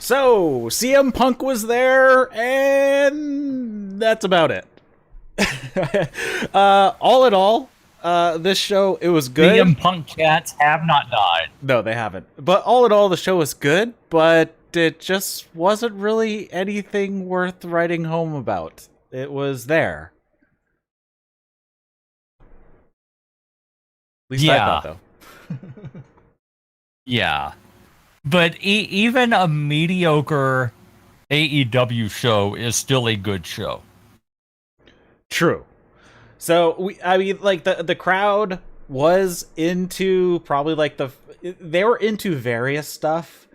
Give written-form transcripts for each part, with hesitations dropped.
So, CM Punk was there, and that's about it. All in all, this show, it was good. CM Punk cats have not died. No, they haven't. But all in all, the show was good, but it just wasn't really anything worth writing home about. It was there. At least I thought, though. Yeah. But even a mediocre AEW show is still a good show. True. So, the crowd was into probably they were into various stuff.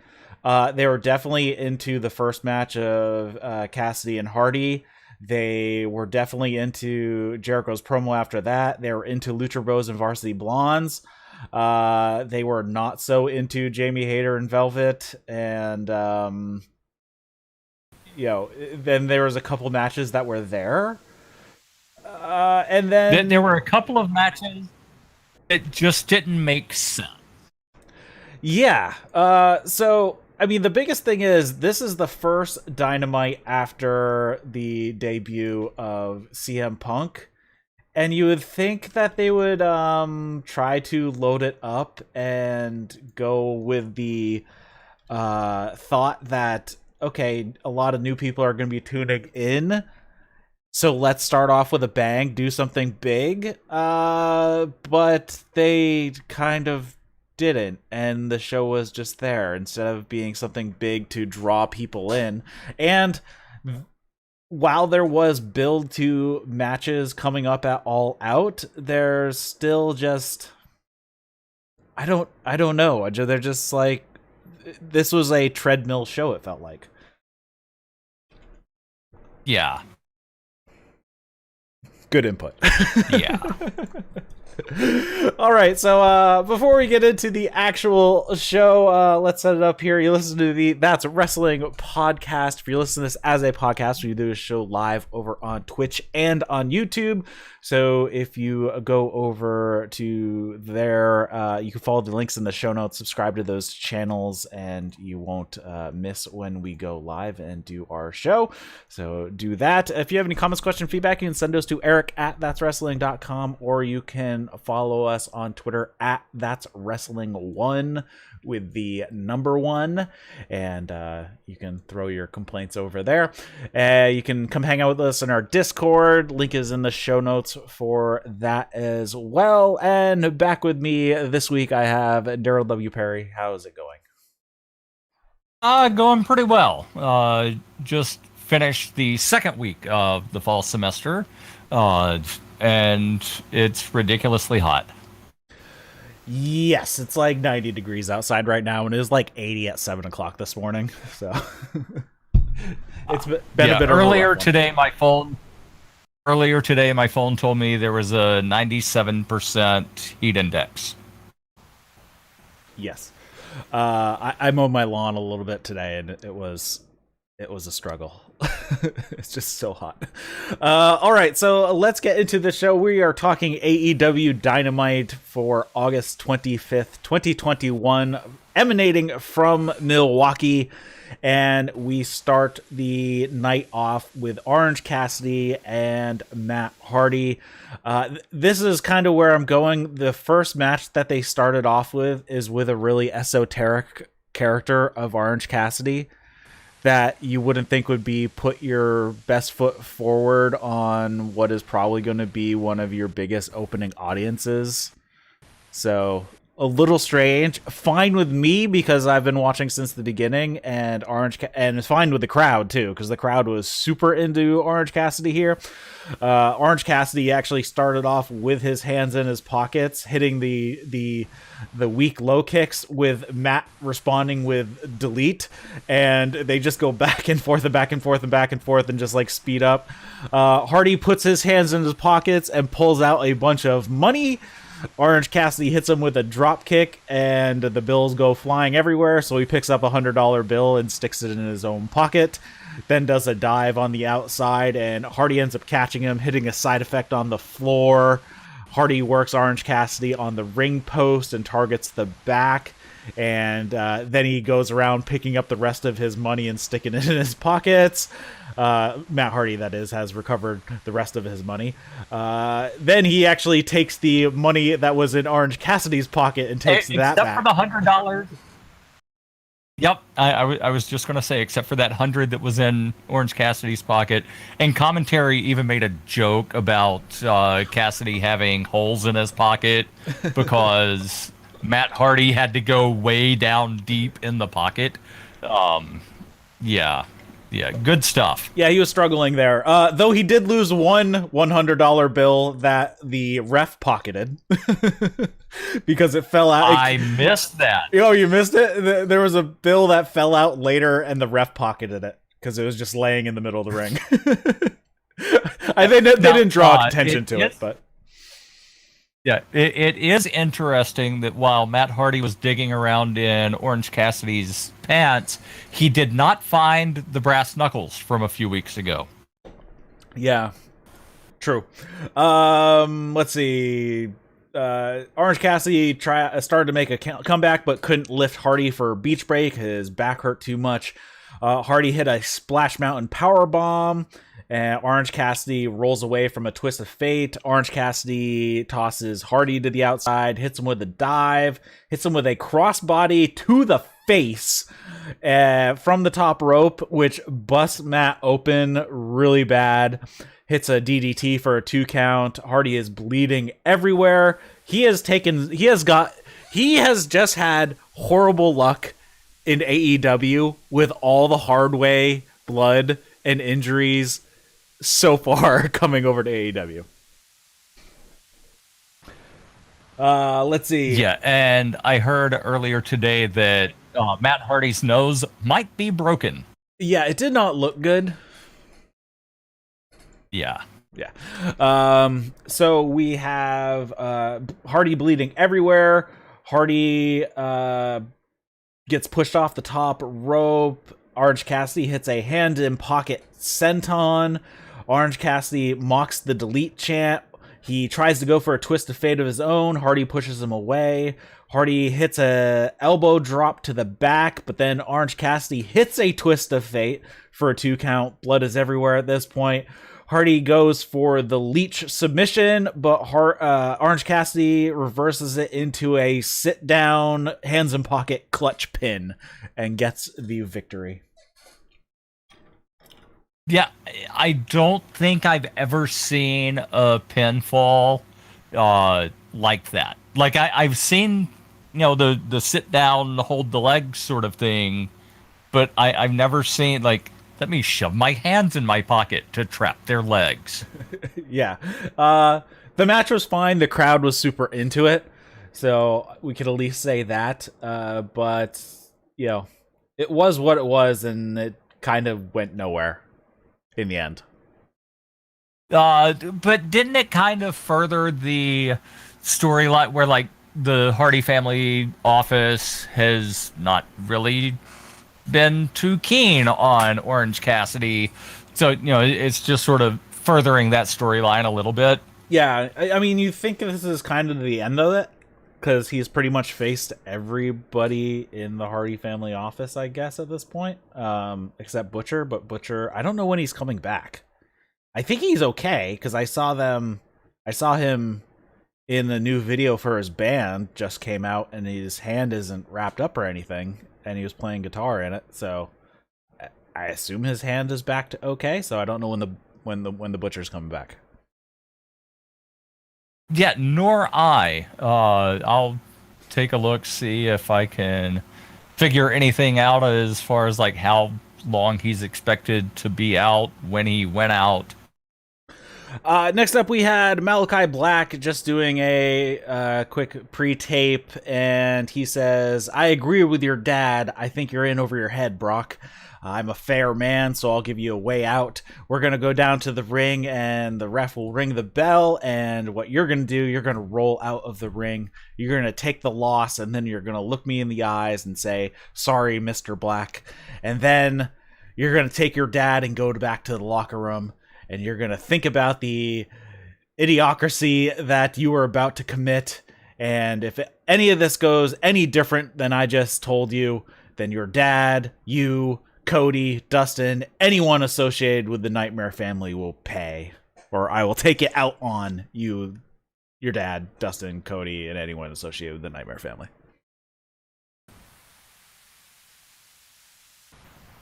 They were definitely into the first match of Cassidy and Hardy. They were definitely into Jericho's promo after that. They were into Lucha Bros and Varsity Blondes. They were not so into Jamie Hayter and Velvet. And, then there was a couple matches that were there. And then there were a couple of matches that just didn't make sense. Yeah. The biggest thing is this is the first Dynamite after the debut of CM Punk. And you would think that they would try to load it up and go with the thought that, okay, a lot of new people are going to be tuning in. So let's start off with a bang, do something big. But they kind of didn't, and the show was just there instead of being something big to draw people in. And while there was build to matches coming up at All Out, there's still just I don't know. They're just like, this was a treadmill show, it felt like. Yeah. Good input. Yeah. All right, so before we get into the actual show, let's set it up here. You listen to the That's Wrestling podcast. If you listen to this as a podcast, we do a show live over on Twitch and on YouTube. So if you go over to there, you can follow the links in the show notes, subscribe to those channels, and you won't miss when we go live and do our show. So do that. If you have any comments, questions, feedback, you can send those to eric@thatswrestling.com, or you can follow us on Twitter @thatswrestling1 with the number 1, and you can throw your complaints over there. You can come hang out with us in our Discord. Link is in the show notes for that as well. And back with me this week, I have Darryl W. Perry. How is it going? Going pretty well. Just finished the second week of the fall semester, and it's ridiculously hot. Yes, it's like 90 degrees outside right now, and it was like 80 at 7 o'clock this morning. So it's been a bit earlier today. My phone told me there was a 97% heat index. Yes, I mowed my lawn a little bit today, and it was a struggle. It's just so hot. All right, so let's get into the show. We are talking AEW Dynamite for August 25th, 2021, emanating from Milwaukee. And we start the night off with Orange Cassidy and Matt Hardy. This is kind of where I'm going. The first match that they started off with is with a really esoteric character of Orange Cassidy that you wouldn't think would be put your best foot forward on what is probably going to be one of your biggest opening audiences. So a little strange. Fine with me because I've been watching since the beginning, and and it's fine with the crowd too because the crowd was super into Orange Cassidy here. Orange Cassidy actually started off with his hands in his pockets, hitting the weak low kicks, with Matt responding with delete, and they just go back and forth and back and forth and back and forth and just like speed up. Hardy puts his hands in his pockets and pulls out a bunch of money. Orange Cassidy hits him with a drop kick, and the bills go flying everywhere, so he picks up a $100 bill and sticks it in his own pocket, then does a dive on the outside, and Hardy ends up catching him, hitting a side effect on the floor. Hardy works Orange Cassidy on the ring post and targets the back, And then he goes around picking up the rest of his money and sticking it in his pockets. Matt Hardy, that is, has recovered the rest of his money. Then he actually takes the money that was in Orange Cassidy's pocket and takes that back. Except for the $100. Yep, I was just going to say, except for that 100 that was in Orange Cassidy's pocket. And commentary even made a joke about Cassidy having holes in his pocket because Matt Hardy had to go way down deep in the pocket. Yeah, good stuff. Yeah, he was struggling there. Though he did lose one $100 bill that the ref pocketed because it fell out. I missed that. Oh, you missed it? There was a bill that fell out later and the ref pocketed it because it was just laying in the middle of the ring. They didn't draw attention to it, but... Yeah, it is interesting that while Matt Hardy was digging around in Orange Cassidy's pants, he did not find the brass knuckles from a few weeks ago. Yeah, true. Let's see. Orange Cassidy started to make a comeback, but couldn't lift Hardy for beach break. His back hurt too much. Hardy hit a Splash Mountain powerbomb. And Orange Cassidy rolls away from a twist of fate. Orange Cassidy tosses Hardy to the outside, hits him with a dive, hits him with a crossbody to the face from the top rope, which busts Matt open really bad. Hits a DDT for a 2 count. Hardy is bleeding everywhere. He has just had horrible luck in AEW with all the hard way blood and injuries so far coming over to AEW. Let's see. Yeah, and I heard earlier today that Matt Hardy's nose might be broken. Yeah, it did not look good. Yeah. So we have Hardy bleeding everywhere. Hardy gets pushed off the top rope. Orange Cassidy hits a hand-in-pocket senton. Orange Cassidy mocks the delete chant. He tries to go for a twist of fate of his own. Hardy pushes him away. Hardy hits a elbow drop to the back, but then Orange Cassidy hits a twist of fate for a 2 count. Blood is everywhere at this point. Hardy goes for the leech submission, but Orange Cassidy reverses it into a sit-down, hands-in-pocket clutch pin and gets the victory. Yeah, I don't think I've ever seen a pinfall like that. Like, I've seen, the sit down, hold the legs sort of thing, but I've never seen, like, let me shove my hands in my pocket to trap their legs. Yeah. The match was fine. The crowd was super into it, so we could at least say that. But, it was what it was, and it kind of went nowhere in the end. But didn't it kind of further the storyline where, like, the Hardy family office has not really been too keen on Orange Cassidy? So, it's just sort of furthering that storyline a little bit. Yeah, I mean, you think this is kind of the end of it? Because he's pretty much faced everybody in the Hardy family office, I guess, at this point. Except Butcher, but Butcher, I don't know when he's coming back. I think he's okay, because I saw him in the new video for his band just came out, and his hand isn't wrapped up or anything, and he was playing guitar in it, so I assume his hand is back to okay, so I don't know when the Butcher's coming back. Yeah, nor I. I'll take a look, see if I can figure anything out as far as, like, how long he's expected to be out, when he went out. Next up, we had Malachi Black just doing a quick pre-tape, and he says, "I agree with your dad. I think you're in over your head, Brock. I'm a fair man, so I'll give you a way out. We're going to go down to the ring, and the ref will ring the bell, and what you're going to do, you're going to roll out of the ring. You're going to take the loss, and then you're going to look me in the eyes and say, 'Sorry, Mr. Black.' And then you're going to take your dad and go back to the locker room, and you're going to think about the idiocracy that you were about to commit, And if any of this goes any different than I just told you, then your dad, you, Cody, Dustin, anyone associated with the Nightmare family will pay. Or I will take it out on you, your dad, Dustin, Cody, and anyone associated with the Nightmare family.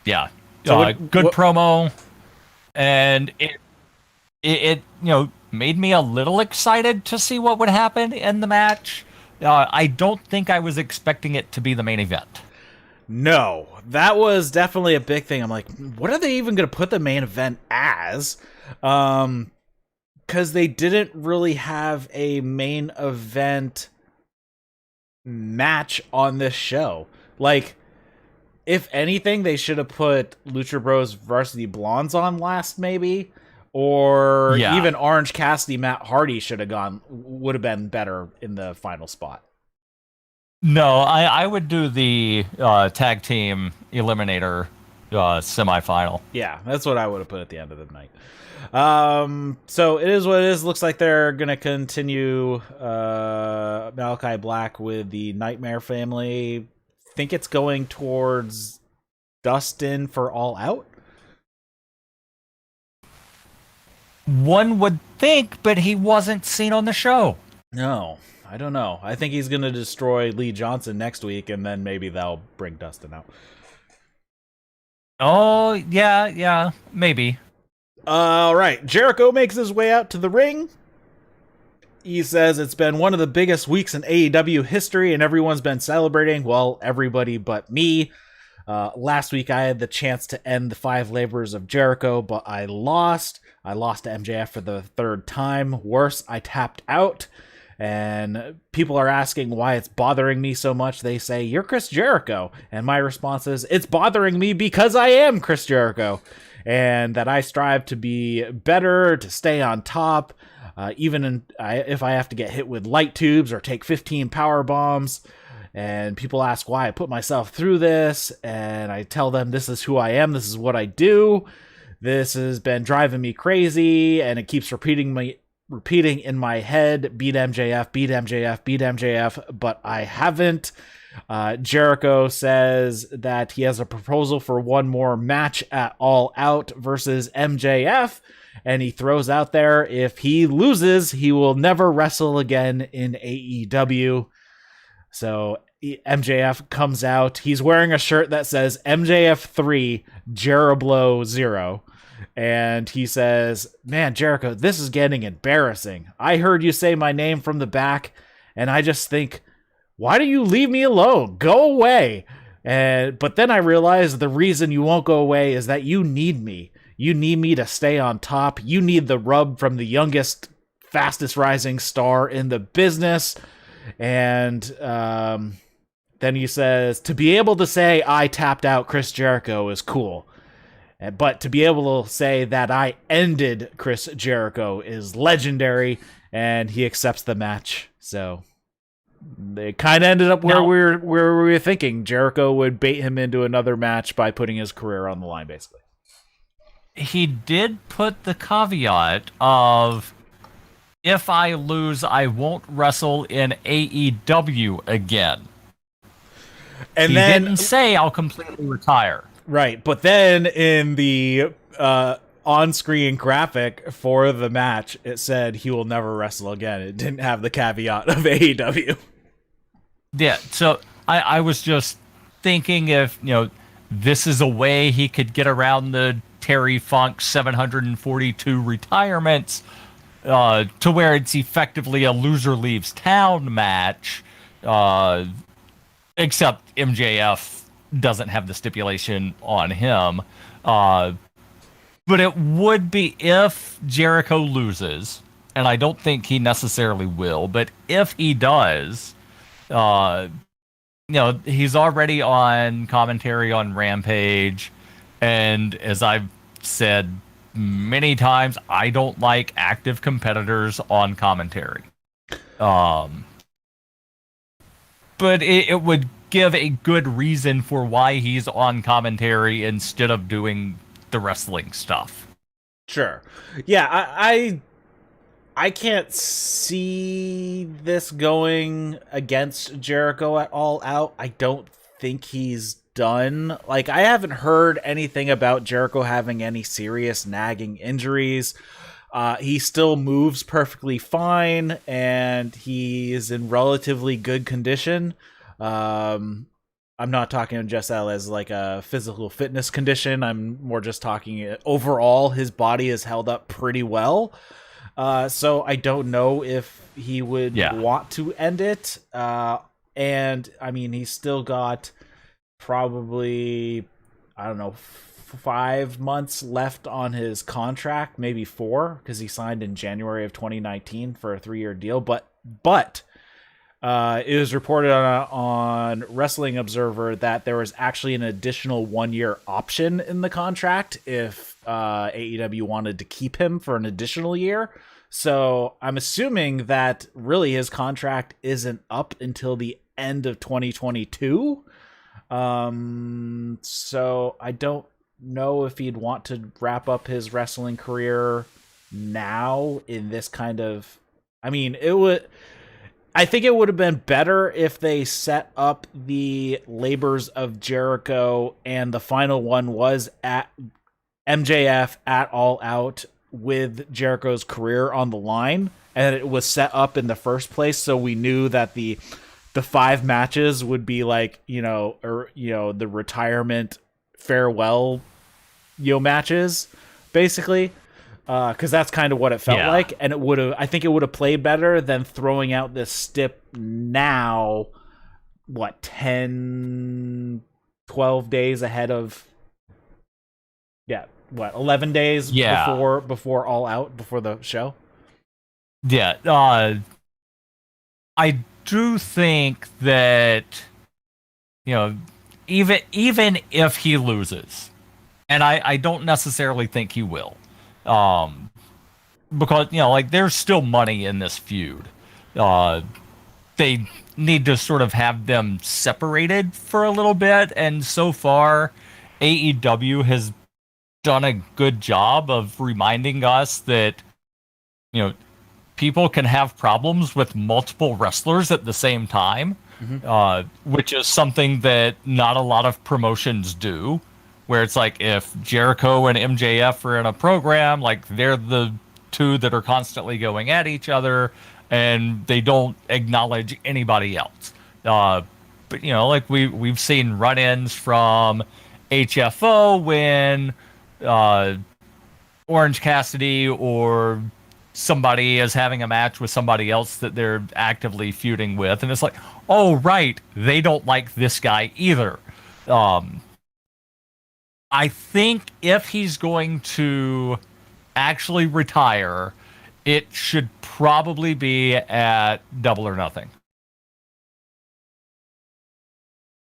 Yeah. So good promo. And it made me a little excited to see what would happen in the match. I don't think I was expecting it to be the main event. No, that was definitely a big thing. I'm like, what are they even going to put the main event as? Because they didn't really have a main event match on this show. Like, if anything, they should have put Lucha Bros Varsity Blondes on last, maybe. Or even Orange Cassidy, Matt Hardy would have been better in the final spot. No, I would do the tag team eliminator semifinal. Yeah, that's what I would have put at the end of the night. So it is what it is. Looks like they're going to continue Malachi Black with the Nightmare family. Think it's going towards Dustin for All Out? One would think, but he wasn't seen on the show. No, I don't know. I think he's going to destroy Lee Johnson next week, and then maybe they'll bring Dustin out. Oh, yeah, maybe. All right, Jericho makes his way out to the ring. He says it's been one of the biggest weeks in AEW history, and everyone's been celebrating. Well, everybody but me. Last week, I had the chance to end the 5 labors of Jericho, but I lost. I lost to MJF for the 3rd time. Worse, I tapped out. And people are asking why it's bothering me so much. They say, you're Chris Jericho. And my response is, it's bothering me because I am Chris Jericho. And that I strive to be better, to stay on top. Even if I have to get hit with light tubes or take 15 power bombs. And people ask why I put myself through this. And I tell them this is who I am. This is what I do. This has been driving me crazy. And it keeps repeating in my head, beat MJF, beat MJF, beat MJF. But I haven't. Jericho says that he has a proposal for one more match at All Out versus MJF. And he throws out there, if he loses, he will never wrestle again in AEW. So MJF comes out. He's wearing a shirt that says MJF 3, Jerablo 0. And he says, man, Jericho, this is getting embarrassing. I heard you say my name from the back, and I just think, why do you leave me alone? Go away. But then I realized the reason you won't go away is that you need me. You need me to stay on top. You need the rub from the youngest, fastest rising star in the business. And then he says, to be able to say I tapped out Chris Jericho is cool. But to be able to say that I ended Chris Jericho is legendary. And he accepts the match. So they kind of ended up where we were thinking. Jericho would bait him into another match by putting his career on the line, basically. He did put the caveat of, if I lose, I won't wrestle in AEW again. And he didn't say I'll completely retire. Right, but then in the on-screen graphic for the match, it said he will never wrestle again. It didn't have the caveat of AEW. Yeah, so I was just thinking if, this is a way he could get around the Terry Funk 742 retirements to where it's effectively a loser leaves town match, except MJF doesn't have the stipulation on him. But it would be if Jericho loses, and I don't think he necessarily will, but if he does, he's already on commentary on Rampage, and as I've said many times, I don't like active competitors on commentary. But it would give a good reason for why he's on commentary instead of doing the wrestling stuff. Sure. Yeah, I can't see this going against Jericho at all out. I don't think he's done. Like, I haven't heard anything about Jericho having any serious nagging injuries. He still moves perfectly fine, and he is in relatively good condition. I'm not talking just as like a physical fitness condition. I'm more just talking overall. His body is held up pretty well. So I don't know if he would want to end it. And I mean, he's still got probably, I don't know, 5 months left on his contract, maybe 4, because he signed in January of 2019 for a 3-year deal. But it was reported on Wrestling Observer that there was actually an additional 1-year option in the contract if AEW wanted to keep him for an additional year. So I'm assuming that really his contract isn't up until the end of 2022. So I don't know if he'd want to wrap up his wrestling career now in this kind of... I mean, I think it would have been better if they set up the Labors of Jericho and the final one was at MJF at All Out with Jericho's career on the line, and it was set up in the first place so we knew that the 5 matches would be like, the retirement farewell matches, basically. Because that's kind of what it felt like, and I think it would have played better than throwing out this stip now, 10, 12 days ahead of, 11 days before All Out, before the show? Yeah, I do think that, even if he loses, and I don't necessarily think he will, because there's still money in this feud. They need to sort of have them separated for a little bit, and so far AEW has done a good job of reminding us that people can have problems with multiple wrestlers at the same time, which is something that not a lot of promotions do. Where it's like if Jericho and MJF are in a program, like they're the two that are constantly going at each other, and they don't acknowledge anybody else. But we've seen run-ins from HFO when Orange Cassidy or somebody is having a match with somebody else that they're actively feuding with, and it's like, oh right, they don't like this guy either. I think if he's going to actually retire, it should probably be at Double or Nothing.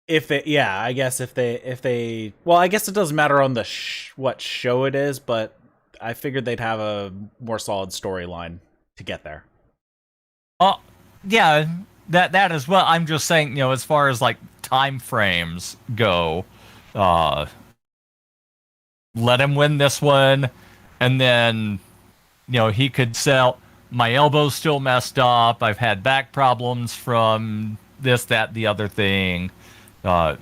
I guess if they well, I guess it doesn't matter on the what show it is, but I figured they'd have a more solid storyline to get there. Yeah, that as well. I'm just saying, as far as like time frames go, let him win this one, and then, he could sell, my elbow's still messed up, I've had back problems from this, that, the other thing,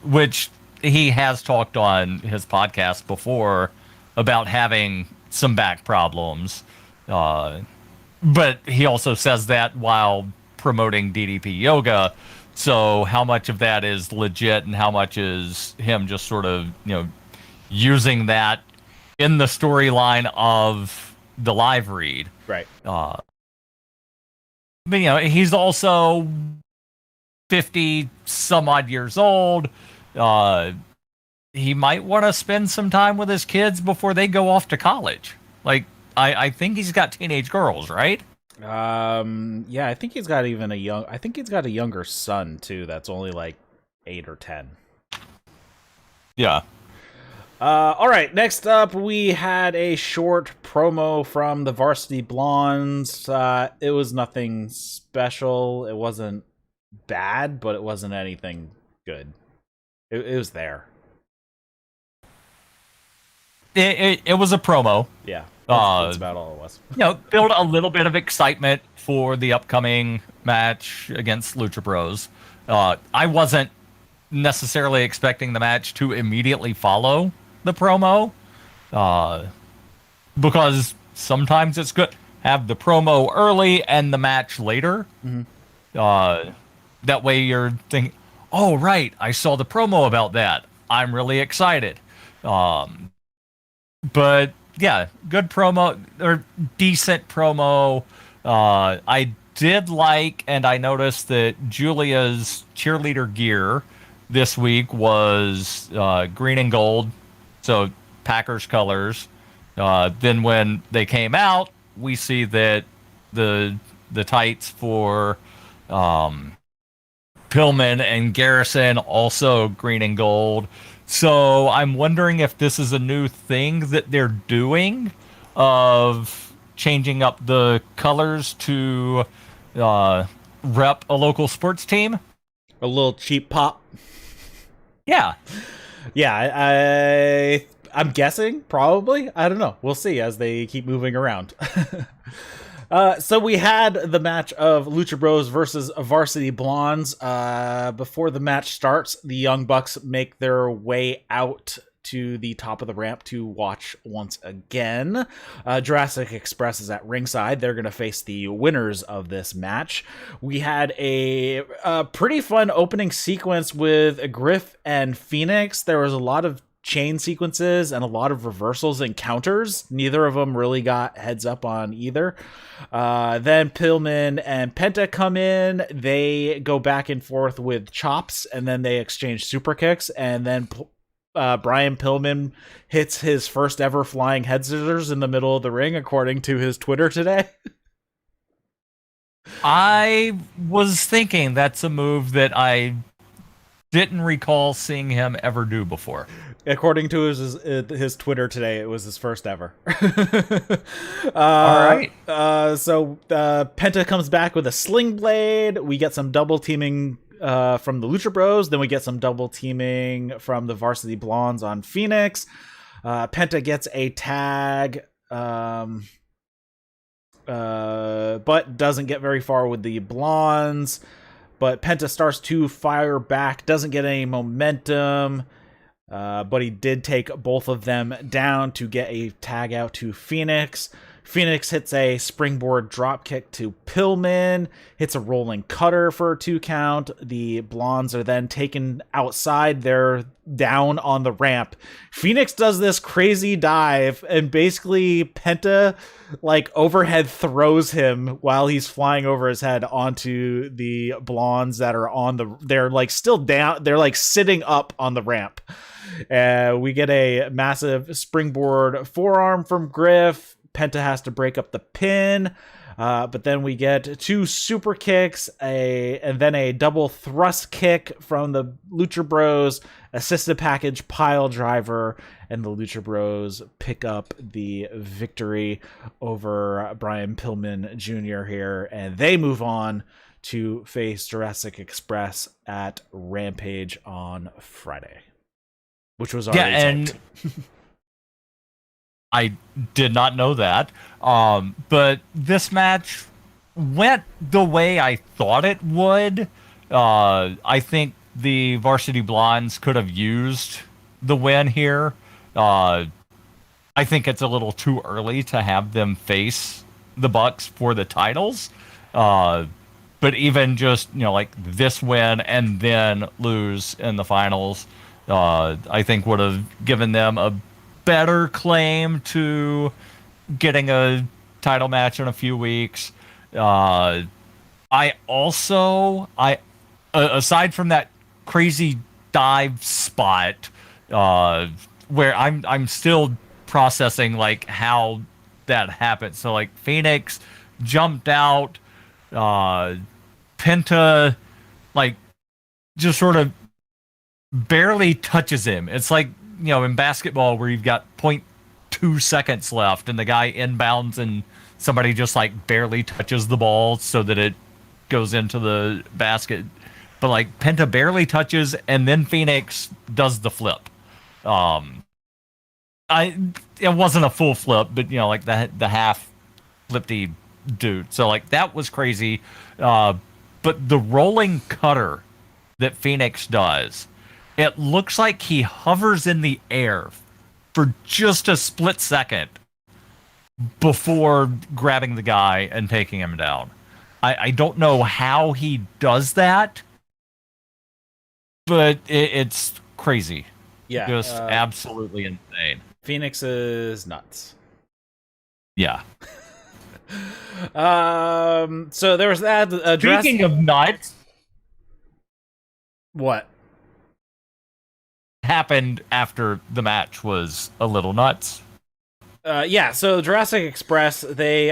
which he has talked on his podcast before about having some back problems. But he also says that while promoting DDP Yoga, so how much of that is legit and how much is him just sort of, using that in the storyline of the live read. Right. But, he's also 50 some odd years old. He might want to spend some time with his kids before they go off to college. Like, I think he's got teenage girls, right? Yeah, I think he's got a younger son too that's only like 8 or 10. Yeah. All right, next up we had a short promo from the Varsity Blondes. It was nothing special. It wasn't bad, but it wasn't anything good. It was there. It was a promo. Yeah. That's about all it was. Build a little bit of excitement for the upcoming match against Lucha Bros. I wasn't necessarily expecting the match to immediately follow the promo, because sometimes it's good have the promo early and the match later. That way you're thinking, oh, right, I saw the promo about that. I'm really excited. But yeah, good promo or decent promo. I did like, and I noticed that Julia's cheerleader gear this week was green and gold, so Packers colors. Then when they came out, we see that the tights for Pillman and Garrison also green and gold. So I'm wondering if this is a new thing that they're doing of changing up the colors to rep a local sports team. A little cheap pop. Yeah. Yeah, I'm guessing, probably. I don't know. We'll see as they keep moving around. So we had the match of Lucha Bros versus Varsity Blondes. Before the match starts, the Young Bucks make their way out to the top of the ramp to watch once again. Jurassic Express is at ringside. They're going to face the winners of this match. We had a pretty fun opening sequence with Griff and Phoenix. There was a lot of chain sequences and a lot of reversals and counters. Neither of them really got heads up on either. Then Pillman and Penta come in. They go back and forth with chops, and then they exchange super kicks, and then Brian Pillman hits his first ever flying head scissors in the middle of the ring, according to his Twitter today. I was thinking that's a move that I didn't recall seeing him ever do before. According to his Twitter today, it was his first ever. All right. So Penta comes back with a sling blade. We get some double teaming from the Lucha Bros. Then we get some double teaming from the Varsity Blondes on Phoenix. Penta gets a tag, but doesn't get very far with the Blondes. But Penta starts to fire back, doesn't get any momentum. But he did take both of them down to get a tag out to Phoenix. Phoenix hits a springboard drop kick to Pillman, hits a rolling cutter for a 2 count. The Blondes are then taken outside. They're down on the ramp. Phoenix does this crazy dive, and basically Penta overhead throws him while he's flying over his head onto the Blondes that are they're still down. They're sitting up on the ramp. We get a massive springboard forearm from Griff. Penta has to break up the pin, but then we get 2 super kicks, and then a double thrust kick from the Lucha Bros, assisted package pile driver, and the Lucha Bros pick up the victory over Brian Pillman Jr. here, and they move on to face Jurassic Express at Rampage on Friday, which was already taped. I did not know that. But this match went the way I thought it would. I think the Varsity Blondes could have used the win here. I think it's a little too early to have them face the Bucks for the titles. But even just, this win and then lose in the finals, I think would have given them a better claim to getting a title match in a few weeks. I aside from that crazy dive spot, where I'm still processing how that happened. So Phoenix jumped out, Penta just sort of barely touches him. It's in basketball where you've got 0.2 seconds left and the guy inbounds and somebody just barely touches the ball so that it goes into the basket. But Penta barely touches, and then Phoenix does the flip. I it wasn't a full flip, but like the half flippy dude. So like that was crazy. But the rolling cutter that Phoenix does, it looks like he hovers in the air for just a split second before grabbing the guy and taking him down. I don't know how he does that, but it's crazy. Yeah. Just absolutely insane. Phoenix is nuts. Yeah. So there was that. Speaking of nuts, what happened after the match was a little nuts. Yeah, so Jurassic Express, they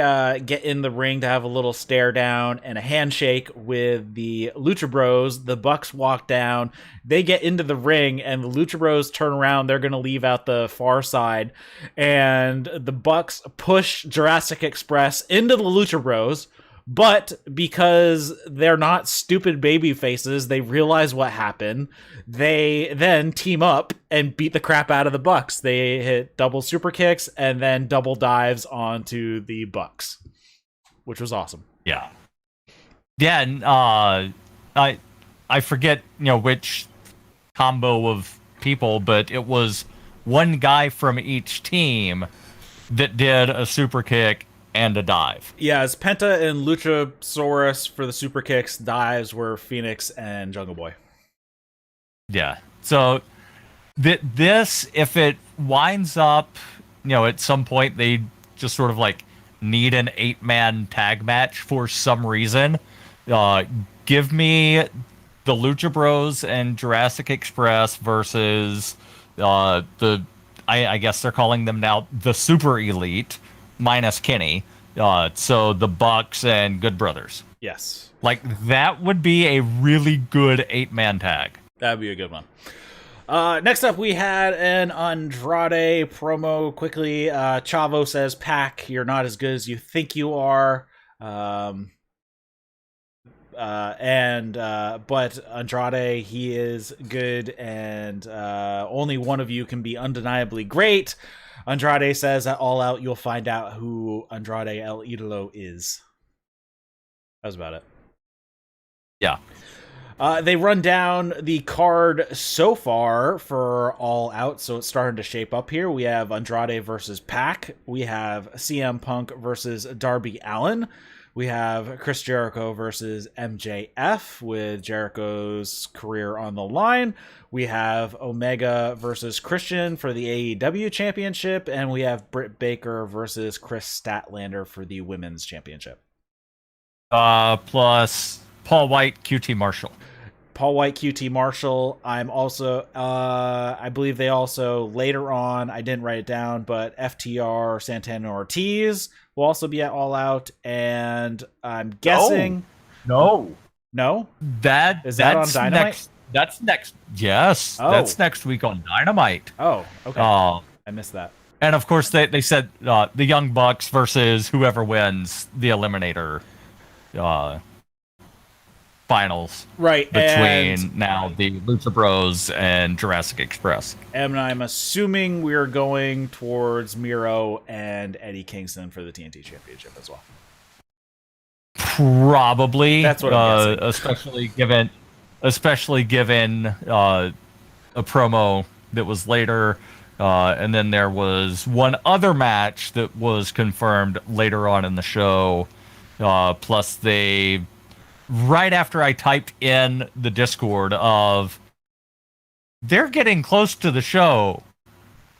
get in the ring to have a little stare down and a handshake with the Lucha Bros. The Bucks walk down. They get into the ring, and the Lucha Bros turn around. They're going to leave out the far side. And the Bucks push Jurassic Express into the Lucha Bros. But because they're not stupid baby faces, they realize what happened. They then team up and beat the crap out of the Bucks. They hit double super kicks and then double dives onto the Bucks, which was awesome. Yeah. Yeah, and I forget, which combo of people, but it was one guy from each team that did a super kick and a dive. Yeah, it's Penta and Luchasaurus for the super kicks. Dives were Phoenix and Jungle Boy. Yeah. So this, if it winds up, at some point they just sort of like need an 8-man tag match for some reason, give me the Lucha Bros and Jurassic Express versus I guess they're calling them now the Super Elite, minus Kenny. So the Bucks and Good Brothers. Yes. Like, that would be a really good 8-man tag. That'd be a good one. Next up, we had an Andrade promo. Quickly, Chavo says, "Pac, you're not as good as you think you are." But Andrade, he is good, and only one of you can be undeniably great. Andrade says at All Out, you'll find out who Andrade El Idolo is. That was about it. Yeah. They run down the card so far for All Out, so it's starting to shape up here. We have Andrade versus Pac. We have CM Punk versus Darby Allin. We have Chris Jericho versus MJF with Jericho's career on the line. We have Omega versus Christian for the AEW Championship. And we have Britt Baker versus Chris Statlander for the Women's Championship. Plus Paul White, QT Marshall. Paul White, QT Marshall. I'm also, I believe they also, later on, I didn't write it down, but FTR, Santana Ortiz will also be at All Out, and I'm guessing... No. Is that on Dynamite? That's next. Yes. Oh. That's next week on Dynamite. Oh, okay. I missed that. And of course, they said the Young Bucks versus whoever wins the Eliminator finals. Right. Between now the Lucha Bros and Jurassic Express. And I'm assuming we're going towards Miro and Eddie Kingston for the TNT Championship as well. Probably. That's what I'm guessing. Especially given a promo that was later, and then there was one other match that was confirmed later on in the show. Plus, right after I typed in the Discord of, they're getting close to the show,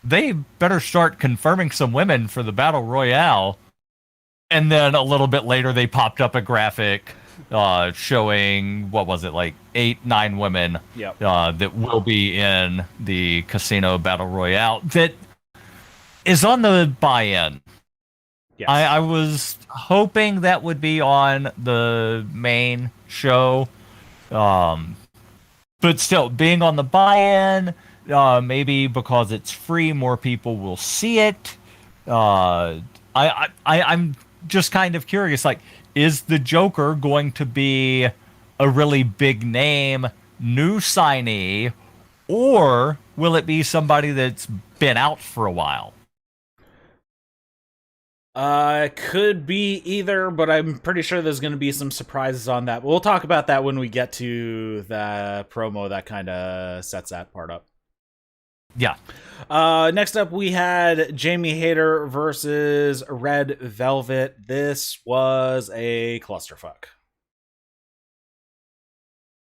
they better start confirming some women for the Battle Royale. And then a little bit later, they popped up a graphic showing, what was it, like 8-9 women that will be in the Casino Battle Royale that is on the buy-in. Yes. I was hoping that would be on the main show. But still, being on the buy-in, maybe because it's free, more people will see it. I'm just kind of curious, like, is the Joker going to be a really big name, new signee, Or will it be somebody that's been out for a while? Could be either, but I'm pretty sure there's going to be some surprises on that. We'll talk about that when we get to the promo that kind of sets that part up. Yeah. Next up, we had Jamie Hayter versus Red Velvet. This was a clusterfuck.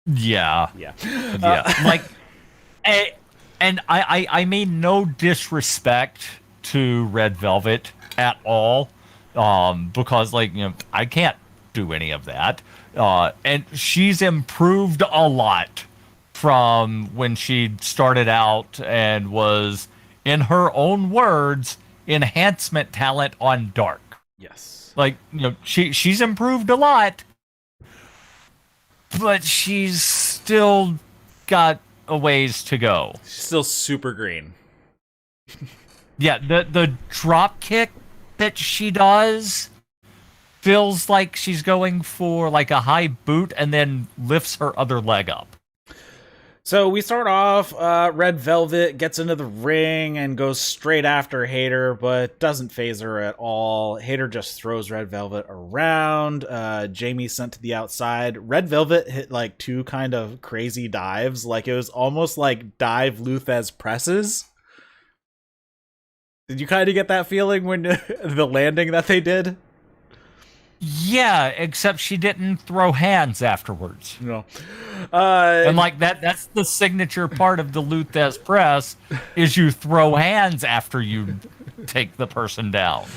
Yeah. Yeah. And I mean no disrespect to Red Velvet at all, because I can't do any of that. And she's improved a lot from when she started out and was, in her own words, enhancement talent on Dark. Yes. She's improved a lot, but she's still got a ways to go. She's still super green. Yeah, the drop kick that she does feels like she's going for like a high boot and then lifts her other leg up. So we start off, Red Velvet gets into the ring and goes straight after Hayter, but doesn't phase her at all. Hayter just throws Red Velvet around. Jamie sent to the outside. Red Velvet hit like two kind of crazy dives. Like it was almost like dive Luthez presses. Did you kind of get that feeling when the landing that they did? Yeah, except she didn't throw hands afterwards. No. And that's the signature part of the Luthez press is you throw hands after you take the person down.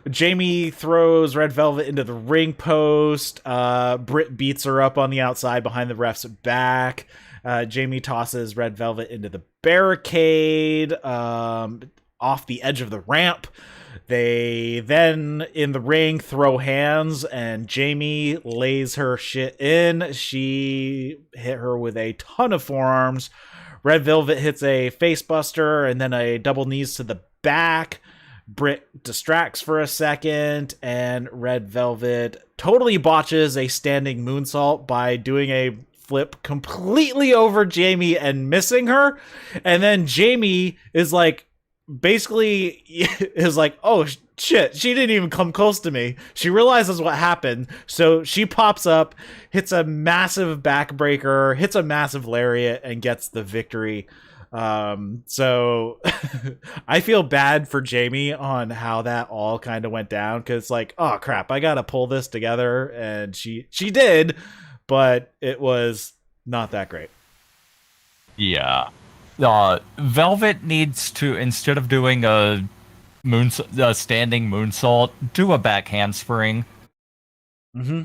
Jamie throws Red Velvet into the ring post. Britt beats her up on the outside behind the ref's back. Jamie tosses Red Velvet into the barricade off the edge of the ramp. They then, in the ring, throw hands, and Jamie lays her shit in. She hit her with a ton of forearms. Red Velvet hits a facebuster and then a double knees to the back. Britt distracts for a second, and Red Velvet totally botches a standing moonsault by doing a flip completely over Jamie and missing her. And then Jamie is like, basically is like, oh shit, she didn't even come close to me. She realizes what happened, so she pops up, hits a massive backbreaker, hits a massive lariat, and gets the victory. So I feel bad for Jamie on how that all kind of went down, because like, oh crap, I gotta pull this together, and she did, but it was not that great. Yeah. Velvet needs to, instead of doing a standing moonsault, do a back handspring. Mm-hmm.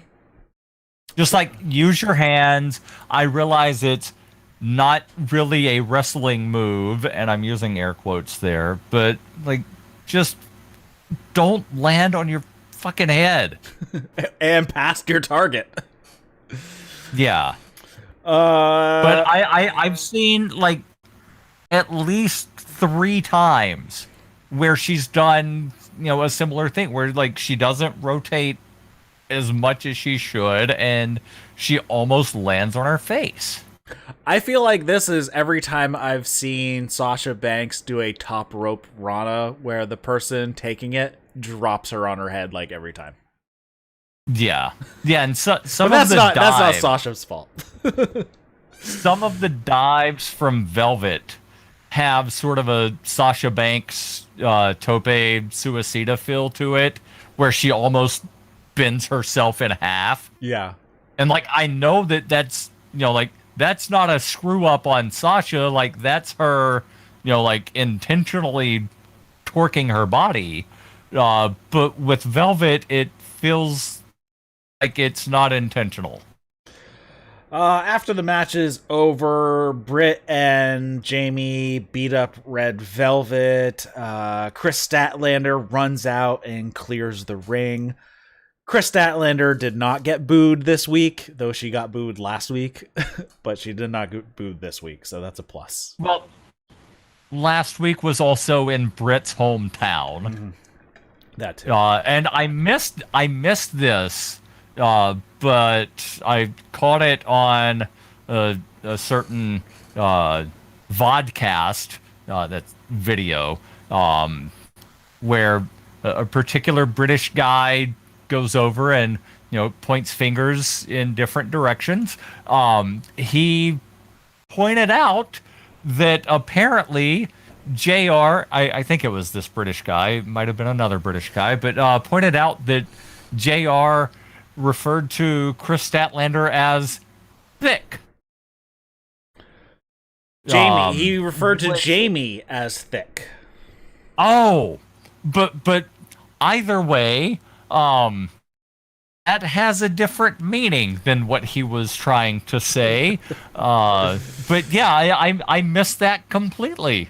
Just use your hands. I realize it's not really a wrestling move, and I'm using air quotes there, but just don't land on your fucking head and past your target. Yeah. But I've seen at least 3 times where she's done, a similar thing where she doesn't rotate as much as she should and she almost lands on her face. I feel like this is every time I've seen Sasha Banks do a top rope Rana where the person taking it drops her on her head every time. Yeah. Yeah, and some that's of the dives, that's not Sasha's fault. Some of the dives from Velvet have sort of a Sasha Banks tope suicida feel to it, where she almost bends herself in half. Yeah. And I know that's that's not a screw up on Sasha, that's her, intentionally torquing her body. But with Velvet, it feels like it's not intentional. After the match is over, Britt and Jamie beat up Red Velvet. Chris Statlander runs out and clears the ring. Chris Statlander did not get booed this week, though she got booed last week, but she did not get booed this week, so that's a plus. Well, last week was also in Britt's hometown. Mm-hmm. That too. And I missed this. But I caught it on a certain vodcast, that's video, where a particular British guy goes over and points fingers in different directions. He pointed out that apparently JR, I think it was this British guy, it might have been another British guy, but pointed out that JR referred to Chris Statlander as thick. Jamie, he referred to Jamie as thick. Oh, but either way, that has a different meaning than what he was trying to say. But yeah, I missed that completely.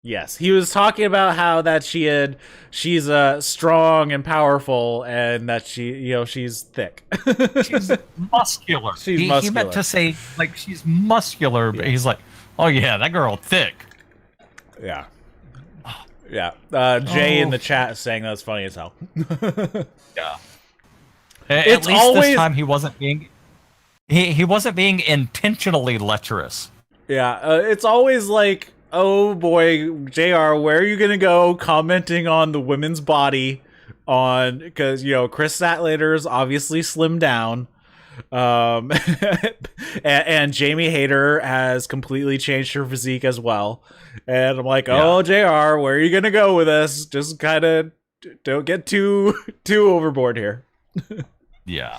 Yes, he was talking about how that she's strong and powerful, and that she's thick. She's muscular. He meant to say like she's muscular, but he's like, oh yeah, that girl thick. Yeah. Jay in the chat is saying that's funny as hell. Yeah. At least this time he wasn't being he wasn't being intentionally lecherous. Yeah, it's always like, oh boy, JR, where are you gonna go commenting on the women's body because Chris Statlander's obviously slimmed down. And Jamie Hayter has completely changed her physique as well. And I'm like, oh, JR, where are you gonna go with this? Just kind of don't get too overboard here. Yeah.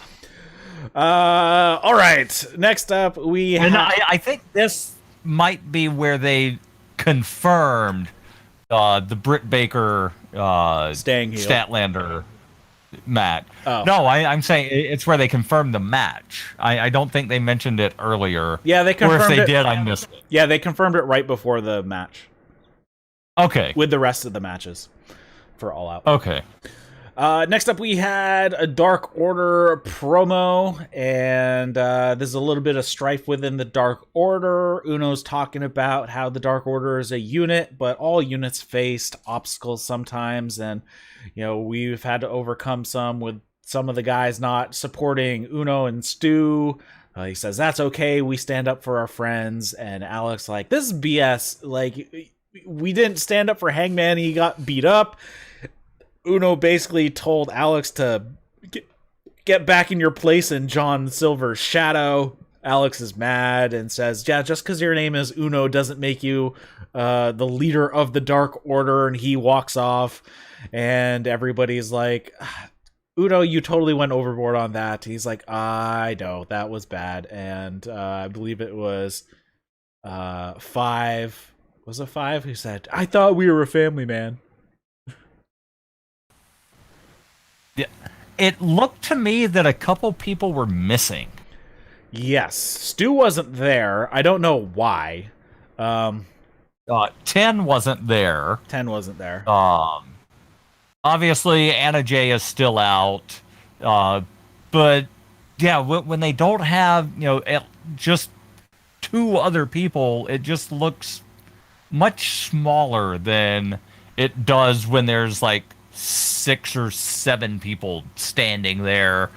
All right. Next up, and I think this might be where they confirmed the Britt Baker staying heel Statlander match. Oh. No, I'm saying it's where they confirmed the match. I don't think they mentioned it earlier. Yeah, they confirmed it. Or if they it. did, I missed it. Yeah, they confirmed it right before the match. Okay. With the rest of the matches for All Out. Okay. Next up, we had a Dark Order promo, and there's a little bit of strife within the Dark Order. Uno's talking about how the Dark Order is a unit, but all units faced obstacles sometimes, and we've had to overcome some with some of the guys not supporting Uno and Stu. He says that's okay. We stand up for our friends, and Alex like, this is BS. Like, we didn't stand up for Hangman. He got beat up. Uno basically told Alex to get back in your place in John Silver's shadow. Alex is mad and says, yeah, just because your name is Uno doesn't make you the leader of the Dark Order, and he walks off. And everybody's like, Uno, you totally went overboard on that. He's like, I know, that was bad. And I believe it was 5. Was it 5? Who said, I thought we were a family, man. Yeah, it looked to me that a couple people were missing. Yes, Stu wasn't there. I don't know why. 10 wasn't there. 10 wasn't there. Obviously, Anna Jay is still out. But yeah, when they don't have just 2 other people, it just looks much smaller than it does when there's like 6 or 7 people standing there,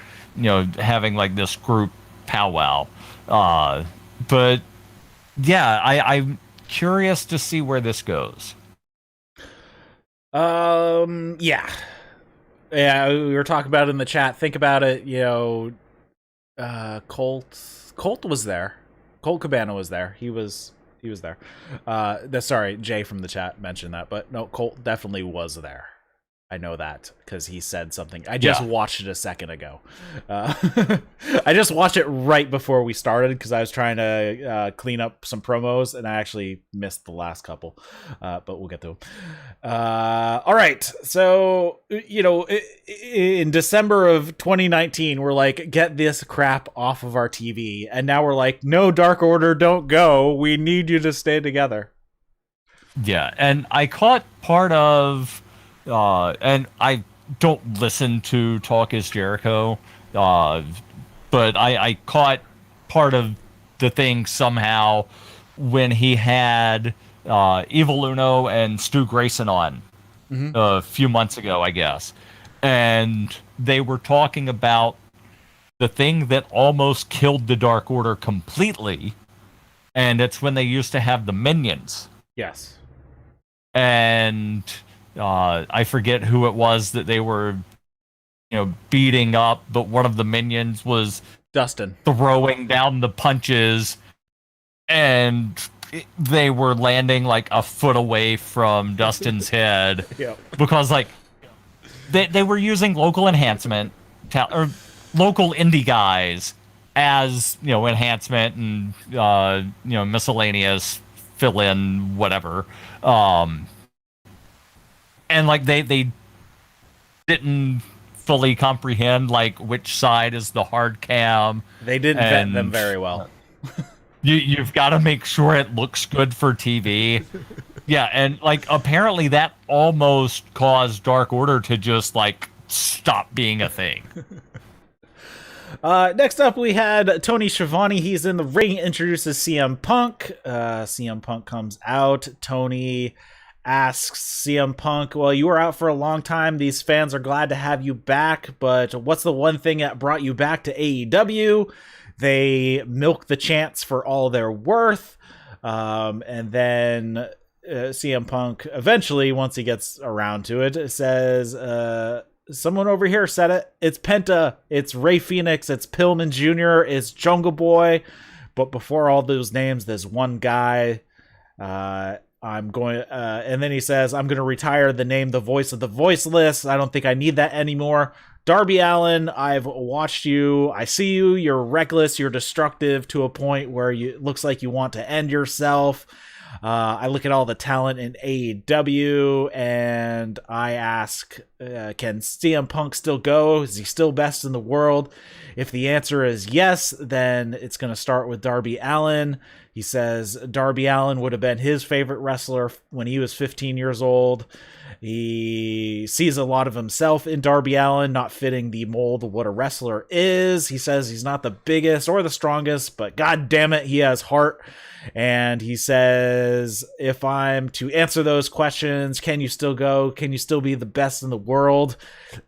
having like this group powwow. But yeah, I'm curious to see where this goes. Yeah, we were talking about it in the chat. Think about it, Colt was there. Colt Cabana was there. He was there. Sorry, Jay from the chat mentioned that, but no, Colt definitely was there. I know that because he said something. I just watched it a second ago. I just watched it right before we started because I was trying to clean up some promos, and I actually missed the last couple. But we'll get to them. All right. So, in December of 2019, we're like, get this crap off of our TV. And now we're like, no, Dark Order, don't go. We need you to stay together. Yeah. And I caught part of... and I don't listen to Talk is Jericho, but I caught part of the thing somehow when he had Evil Uno and Stu Grayson on a few months ago, I guess. And they were talking about the thing that almost killed the Dark Order completely, and it's when they used to have the minions. Yes. And I forget who it was that they were, beating up, but one of the minions was Dustin throwing down the punches, and they were landing like a foot away from Dustin's head. Yep. Because like they were using local enhancement or local indie guys as enhancement and miscellaneous fill in whatever, and like they didn't fully comprehend like which side is the hard cam. They didn't vet them very well. You've got to make sure it looks good for TV. Yeah, and like apparently that almost caused Dark Order to just like stop being a thing. Next up, we had Tony Schiavone. He's in the ring, introduces CM Punk. CM Punk comes out. Tony asks CM Punk, well, you were out for a long time. These fans are glad to have you back, but what's the one thing that brought you back to AEW? They milk the chants for all they're worth. And then CM Punk eventually, once he gets around to it, says, someone over here said it. It's Penta. It's Ray Phoenix. It's Pillman Jr. It's Jungle Boy. But before all those names, there's one guy. I'm going, and then he says, I'm going to retire the name, the voice of the voiceless. I don't think I need that anymore. Darby Allin, I've watched you. I see you. You're reckless. You're destructive to a point where it looks like you want to end yourself. I look at all the talent in AEW and I ask, can CM Punk still go? Is he still best in the world? If the answer is yes, then it's going to start with Darby Allin. He says Darby Allin would have been his favorite wrestler when he was 15 years old. He sees a lot of himself in Darby Allin, not fitting the mold of what a wrestler is. He says he's not the biggest or the strongest, but god damn it, he has heart. And he says, if I'm to answer those questions, can you still go? Can you still be the best in the world?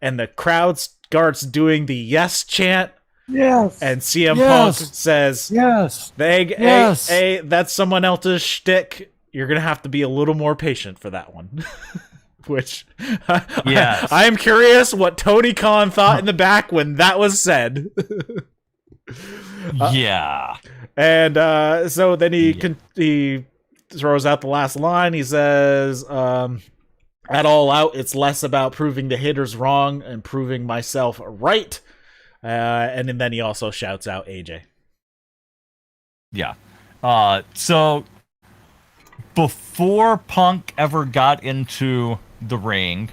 And the crowd starts doing the yes chant. Yes. And CM Punk says, yes. Hey, that's someone else's shtick. You're going to have to be a little more patient for that one. Which, I am curious what Tony Khan thought in the back when that was said. Yeah. And so then he throws out the last line. He says, at All Out, it's less about proving the haters wrong and proving myself right. And then he also shouts out AJ. Yeah. So before Punk ever got into the ring,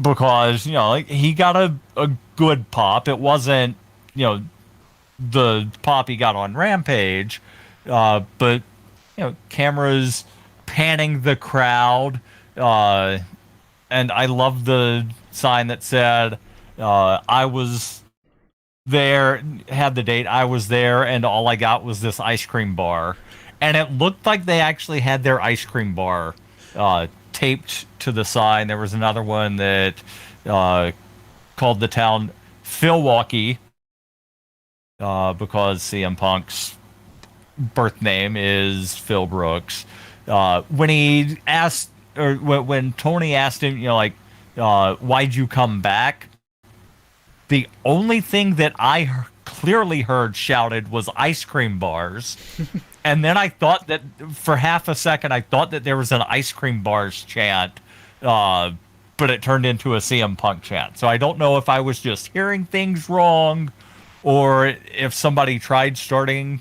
because, he got a good pop. It wasn't, the pop he got on Rampage, but, cameras panning the crowd. And I love the sign that said, I was there, had the date, I was there, and all I got was this ice cream bar. And it looked like they actually had their ice cream bar taped to the sign. There was another one that called the town Philwaukee, because CM Punk's birth name is Phil Brooks. When he asked, or when Tony asked him, why'd you come back? The only thing that I clearly heard shouted was ice cream bars. And then I thought that for half a second, I thought that there was an ice cream bars chant, but it turned into a CM Punk chant. So I don't know if I was just hearing things wrong or if somebody tried starting,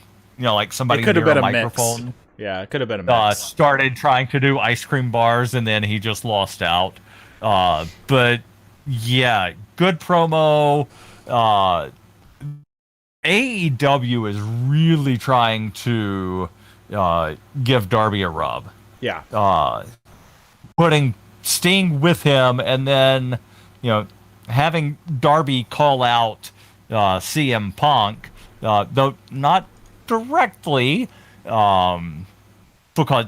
somebody it could have near been a a microphone. Mix. Yeah, it could have been a mix. Started trying to do ice cream bars and then he just lost out. But yeah, good promo. AEW is really trying to give Darby a rub. Yeah. Putting Sting with him and then, having Darby call out CM Punk, though not directly, because,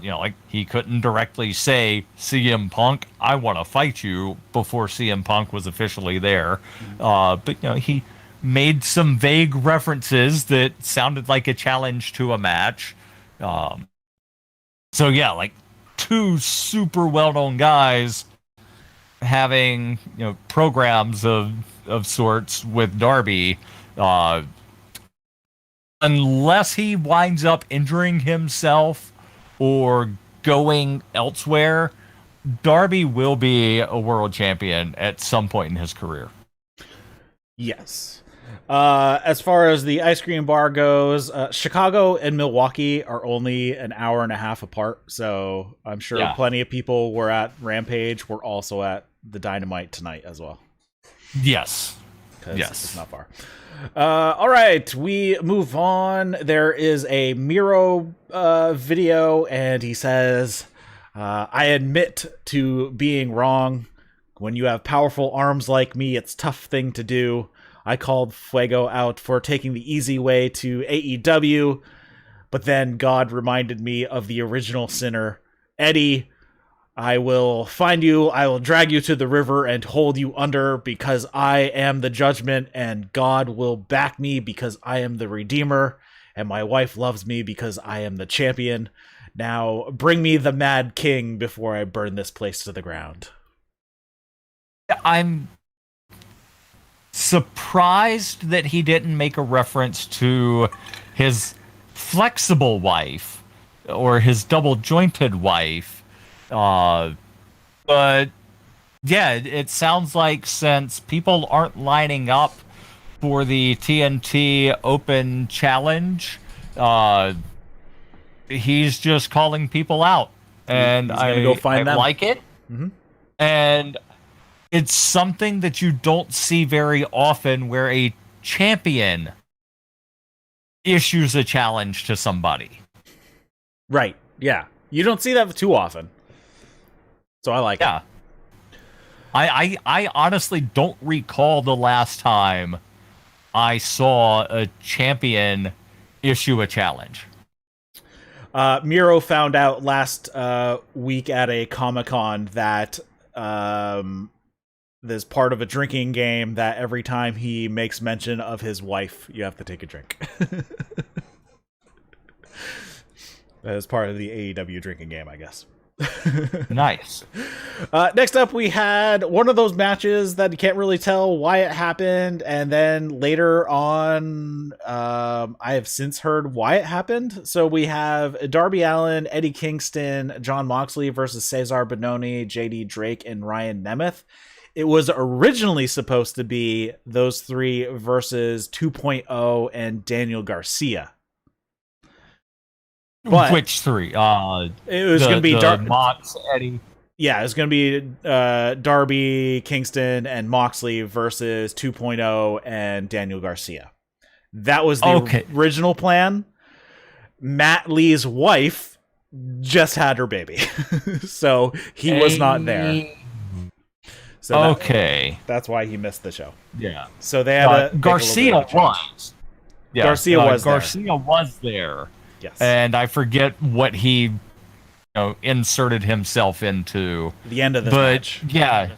he couldn't directly say, CM Punk, I want to fight you, before CM Punk was officially there. But, he made some vague references that sounded like a challenge to a match. So yeah, like two super well-known guys having programs of sorts with Darby. Unless he winds up injuring himself or going elsewhere, Darby will be a world champion at some point in his career. Yes. As far as the ice cream bar goes, Chicago and Milwaukee are only an hour and a half apart, so I'm sure plenty of people were at Rampage. We're also at the Dynamite tonight as well. Yes. It's not far. All right, we move on. There is a Miro video, and he says, I admit to being wrong. When you have powerful arms like me, it's a tough thing to do. I called Fuego out for taking the easy way to AEW, but then God reminded me of the original sinner, Eddie. I will find you, I will drag you to the river and hold you under because I am the judgment, and God will back me because I am the redeemer, and my wife loves me because I am the champion. Now bring me the Mad King before I burn this place to the ground. I'm surprised that he didn't make a reference to his flexible wife or his double-jointed wife. But yeah, it sounds like since people aren't lining up for the TNT Open Challenge, he's just calling people out. And he's gonna go find them. Like it. Mm-hmm. And it's something that you don't see very often where a champion issues a challenge to somebody. Right. Yeah. You don't see that too often. So I like it. I honestly don't recall the last time I saw a champion issue a challenge. Miro found out last week at a Comic-Con that there's part of a drinking game that every time he makes mention of his wife, you have to take a drink. That is part of the AEW drinking game, I guess. Nice. Next up, we had one of those matches that you can't really tell why it happened, and then later on, I have since heard why it happened. So we have Darby Allin, Eddie Kingston, Jon Moxley versus Cezar, Bononi, JD Drake, and Ryan Nemeth. It was originally supposed to be those three versus 2.0 and Daniel Garcia. But which three? It was going to be Mox, Eddie. Yeah, it was going to be Darby, Kingston, and Moxley versus 2.0 and Daniel Garcia. That was the original plan. Matt Lee's wife just had her baby, so he was not there. So that's why he missed the show. Yeah. So they had Garcia was. Yeah, Garcia was there. Yes. And I forget what he inserted himself into. The end of this match. Yeah.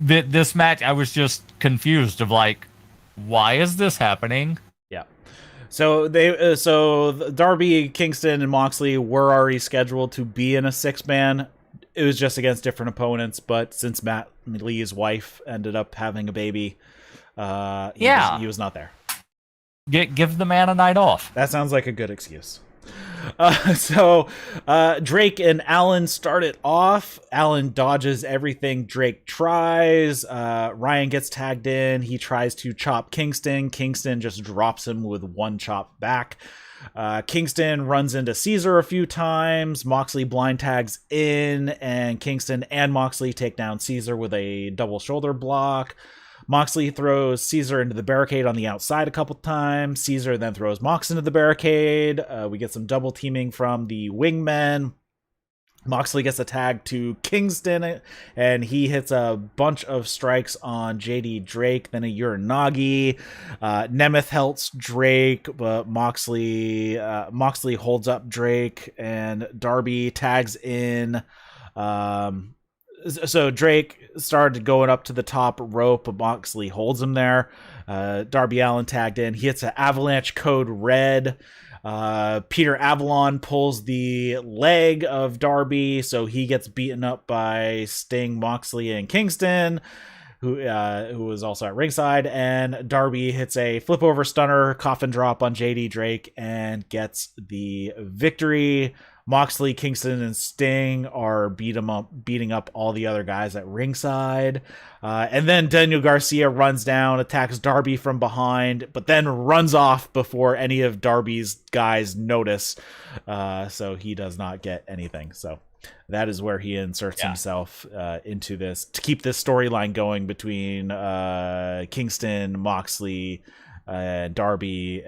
This match, I was just confused of like, why is this happening? Yeah. So Darby, Kingston, and Moxley were already scheduled to be in a 6-man. It was just against different opponents, but since Matt Lee's wife ended up having a baby, he was not there. Give the man a night off. That sounds like a good excuse. So Drake and Allin started off. Allin dodges everything Drake tries. Ryan gets tagged in. He tries to chop Kingston. Kingston just drops him with one chop back. Kingston runs into Cezar a few times. Moxley blind tags in, and Kingston and Moxley take down Cezar with a double shoulder block. Moxley throws Cezar into the barricade on the outside a couple times. Cezar then throws Mox into the barricade. We get some double teaming from the wingmen. Moxley gets a tag to Kingston, and he hits a bunch of strikes on JD Drake, then a Uranagi. Nemeth helps Drake, but Moxley holds up Drake, and Darby tags in So Drake started going up to the top rope, but Moxley holds him there. Darby Allin tagged in. He hits an Avalanche Code Red. Peter Avalon pulls the leg of Darby, so he gets beaten up by Sting, Moxley, and Kingston, who was also at ringside. And Darby hits a flip over stunner, coffin drop on JD Drake, and gets the victory. Moxley, Kingston, and Sting are beating up all the other guys at ringside. And then Daniel Garcia runs down, attacks Darby from behind, but then runs off before any of Darby's guys notice. So he does not get anything. So that is where he inserts himself into this to keep this storyline going between Kingston, Moxley, Darby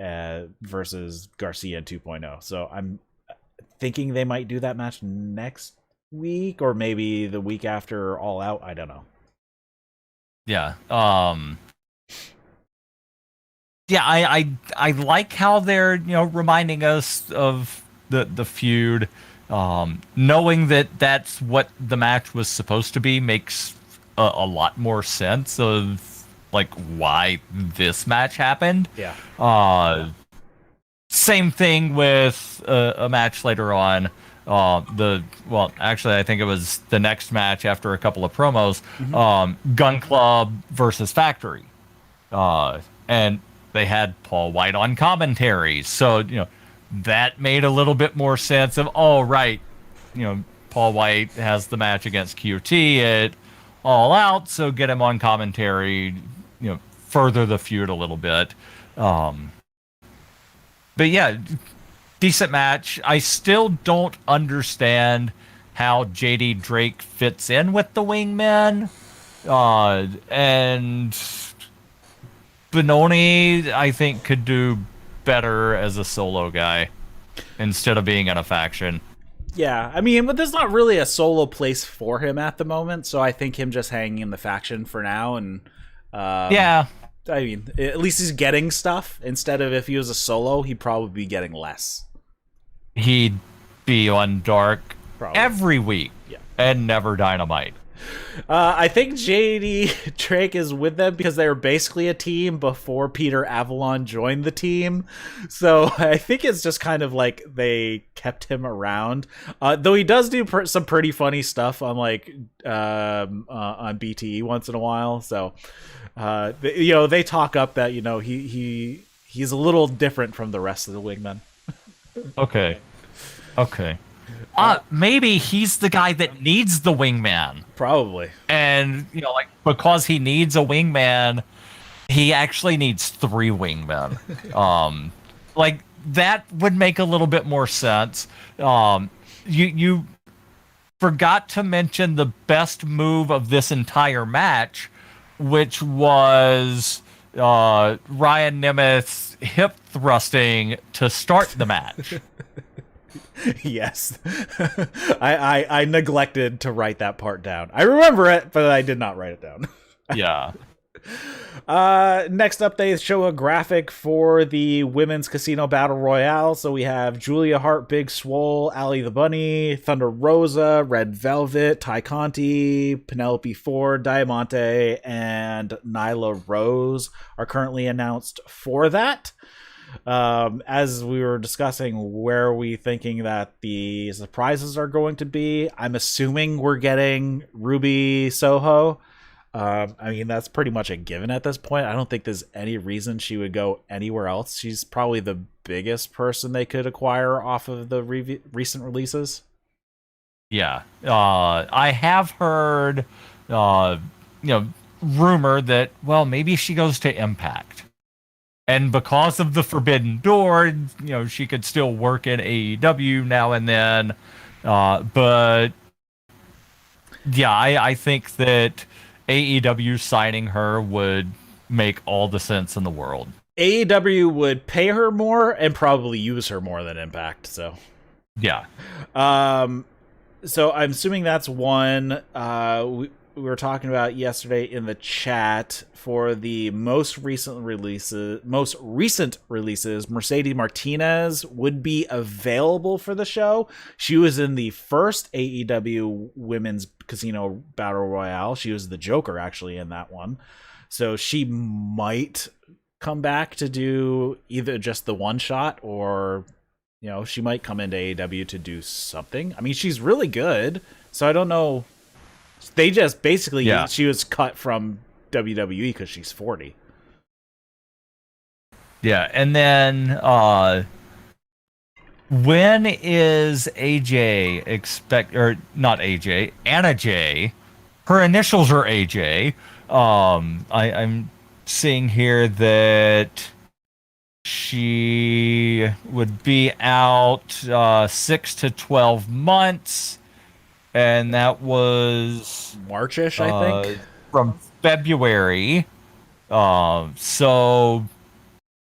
versus Garcia 2.0. So I'm thinking they might do that match next week or maybe the week after All Out. I don't know. Yeah. I like how they're, reminding us of the feud. Knowing that that's what the match was supposed to be makes a lot more sense of like why this match happened. Yeah. Same thing with a match later on. Actually, I think it was the next match after a couple of promos. Gun Club versus Factory, and they had Paul White on commentary. So that made a little bit more sense of Paul White has the match against QT at All Out, so get him on commentary. Further the feud a little bit. But yeah, decent match. I still don't understand how JD Drake fits in with the Wingmen. And Bononi, I think, could do better as a solo guy instead of being in a faction. Yeah, I mean, but there's not really a solo place for him at the moment, so I think him just hanging in the faction for now. And I mean, at least he's getting stuff instead of if he was a solo, he'd probably be getting less. He'd be on Dark every week and never Dynamite. I think JD Drake is with them because they were basically a team before Peter Avalon joined the team. So I think it's just kind of like they kept him around. Though he does do some pretty funny stuff on on BTE once in a while. So they talk up that he's a little different from the rest of the Wingmen. Okay. Maybe he's the guy that needs the wingman. Probably. And, because he needs a wingman, he actually needs 3 wingmen. That would make a little bit more sense. You forgot to mention the best move of this entire match, which was Ryan Nemeth's hip thrusting to start the match. Yes. I neglected to write that part down. I remember it, but I did not write it down. Yeah. Next up, they show a graphic for the Women's Casino Battle Royale. So we have Julia Hart, Big Swole, Allie the Bunny, Thunder Rosa, Red Velvet, Ty Conti, Penelope Ford, Diamante, and Nyla Rose are currently announced for that. As we were discussing, where are we thinking that the surprises are going to be? I'm assuming we're getting Ruby Soho. I mean, that's pretty much a given at this point. I don't think there's any reason she would go anywhere else. She's probably the biggest person they could acquire off of the recent releases. Yeah. I have heard, rumor that, maybe she goes to Impact. And because of the Forbidden Door, she could still work in AEW now and then. But yeah, I think that AEW signing her would make all the sense in the world. AEW would pay her more and probably use her more than Impact. So yeah. So I'm assuming that's one. we were talking about yesterday in the chat for the most recent releases, Mercedes Martinez would be available for the show. She was in the first AEW Women's Casino Battle Royale. She was the Joker actually in that one. So she might come back to do either just the one shot or, you know, she might come into AEW to do something. I mean, she's really good. So I don't know. They just basically, she was cut from WWE because she's 40. Yeah, and then when is AJ not AJ, Anna J? Her initials are AJ. I'm seeing here that she would be out 6 to 12 months. And that was Marchish, I think, from February. So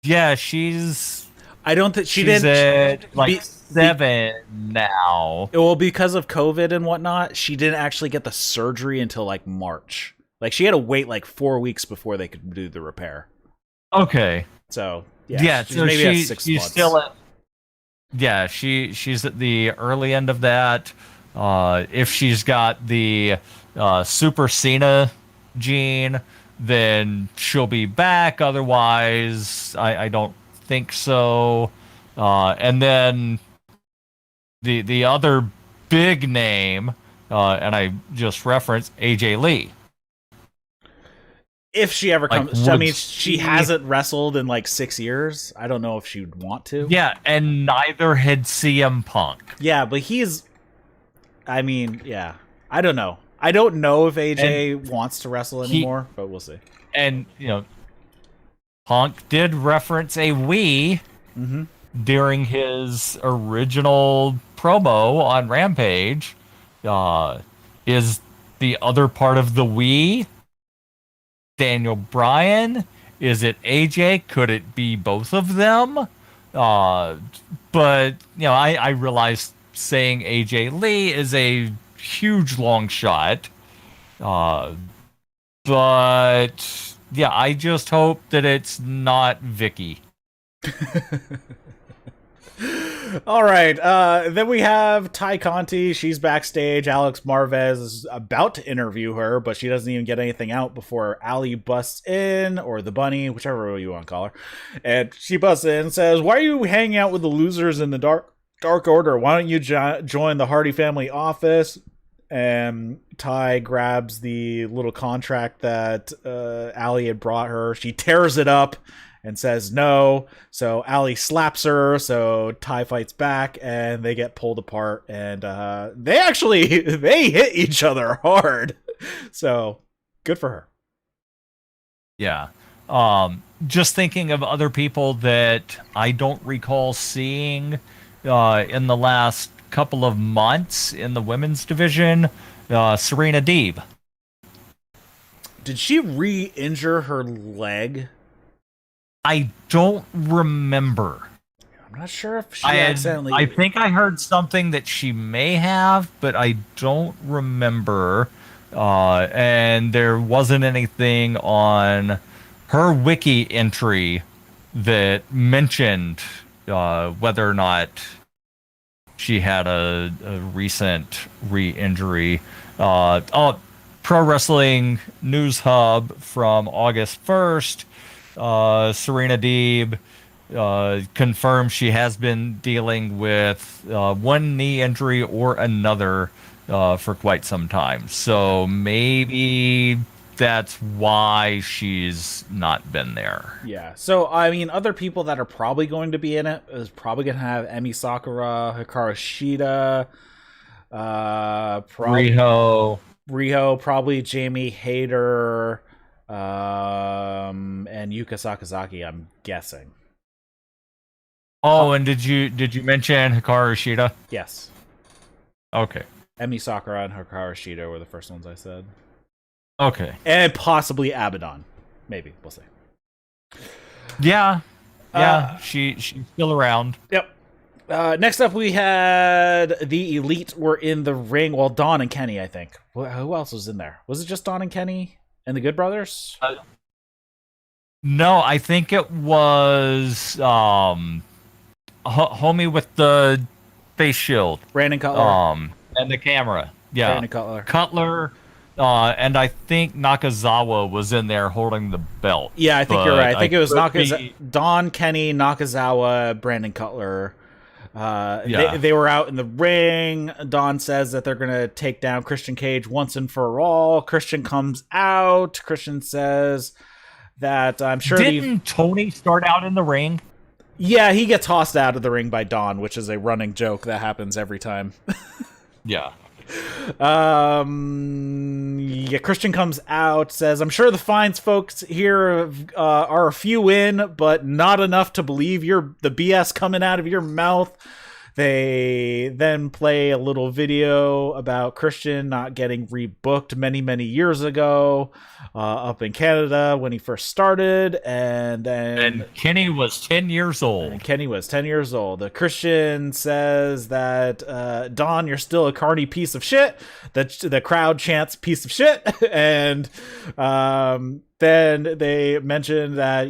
yeah, she's. I don't think she's at like 7 now. Well, because of COVID and whatnot, she didn't actually get the surgery until like March. Like she had to wait like 4 weeks before they could do the repair. Okay. So yeah, she's so maybe at 6 she's months. Still at. Yeah, she's at the early end of that. If she's got the Super Cena gene, then she'll be back. Otherwise, I don't think so. And then the other big name, and I just referenced AJ Lee. If she ever comes, I mean, she hasn't wrestled in like 6 years. I don't know if she would want to. Yeah, and neither had CM Punk. Yeah, but I mean, yeah. I don't know. I don't know if AJ wants to wrestle anymore, but we'll see. And, you know, Punk did reference a Wii during his original promo on Rampage. Is the other part of the Wii Daniel Bryan? Is it AJ? Could it be both of them? But, you know, I realize saying AJ Lee is a huge long shot. But yeah, I just hope that it's not Vicky. All right. Then we have Ty Conti. She's backstage. Alex Marvez is about to interview her, but she doesn't even get anything out before Allie busts in, or the bunny, whichever you want to call her. And she busts in and says, "Why are you hanging out with the losers in the Dark Order? Why don't you join the Hardy family office?" And Ty grabs the little contract that Allie had brought her. She tears it up and says no. So Allie slaps her. So Ty fights back, and they get pulled apart. And they hit each other hard. So good for her. Yeah. Just thinking of other people that I don't recall seeing in the last couple of months in the women's division. Serena Deeb. Did she re-injure her leg? I don't remember. I'm not sure if she accidentally... I think I heard something that she may have, but I don't remember. And there wasn't anything on her wiki entry that mentioned whether or not she had a recent re-injury. Pro Wrestling News Hub from August 1st. Serena Deeb confirmed she has been dealing with one knee injury or another for quite some time. So maybe that's why she's not been there. Yeah. So, I mean, other people that are probably going to be in it is probably going to have Emi Sakura, Hikaru Shida, Riho, probably Jamie Hayter, and Yuka Sakazaki, I'm guessing. Oh, and did you mention Hikaru Shida? Yes. Okay. Emi Sakura and Hikaru Shida were the first ones I said. Okay. And possibly Abaddon. Maybe. We'll see. Yeah. Yeah. She's still around. Yep. Next up, we had the Elite were in the ring. Well, Dawn and Kenny, I think. Who else was in there? Was it just Dawn and Kenny and the Good Brothers? No, I think it was homie with the face shield. Brandon Cutler. And the camera. Yeah. Brandon Cutler. Cutler. And I think Nakazawa was in there holding the belt. Yeah, I think you're right. I think it was Dawn, Kenny, Nakazawa, Brandon Cutler. They were out in the ring. Dawn says that they're going to take down Christian Cage once and for all. Christian comes out. Christian says that I'm sure... Didn't Tony start out in the ring? Yeah, he gets tossed out of the ring by Dawn, which is a running joke that happens every time. Yeah. Christian comes out, says, I'm sure the fines folks here are a few in, but not enough to believe the BS coming out of your mouth. They then play a little video about Christian not getting rebooked many years ago up in Canada when he first started. And Kenny was 10 years old. The Christian says that, Dawn, you're still a carny piece of shit. The crowd chants piece of shit. And then they mention that,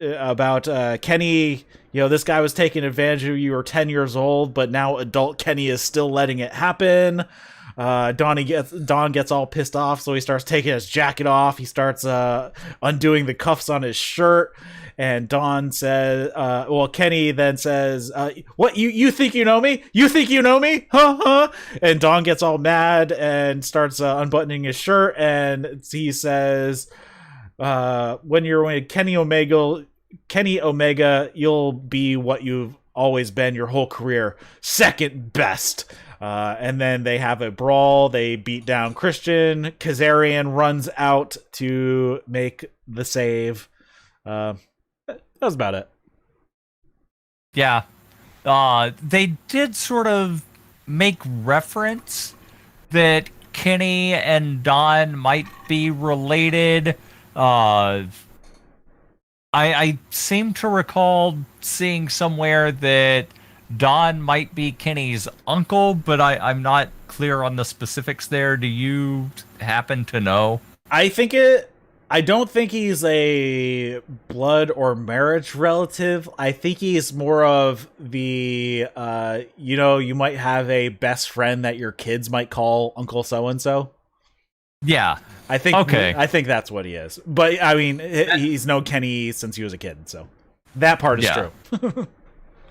about Kenny, this guy was taking advantage of you. You were 10 years old, but now adult Kenny is still letting it happen. Dawn gets all pissed off, so he starts taking his jacket off. He starts undoing the cuffs on his shirt. And Dawn says, Kenny then says, what, you think you know me? You think you know me? Huh? And Dawn gets all mad and starts unbuttoning his shirt. And he says, when you're with Kenny Omega, you'll be what you've always been your whole career, second best. And then they have a brawl. They beat down Christian. Cezarian runs out to make the save. That was about it. Yeah. They did sort of make reference that Kenny and Dawn might be related. I seem to recall seeing somewhere that Dawn might be Kenny's uncle, but I'm not clear on the specifics there. Do you happen to know? I don't think he's a blood or marriage relative. I think he's more of the, you might have a best friend that your kids might call Uncle So-and-so. Yeah. I think that's what he is. But, I mean, he's known Kenny since he was a kid, so that part is true.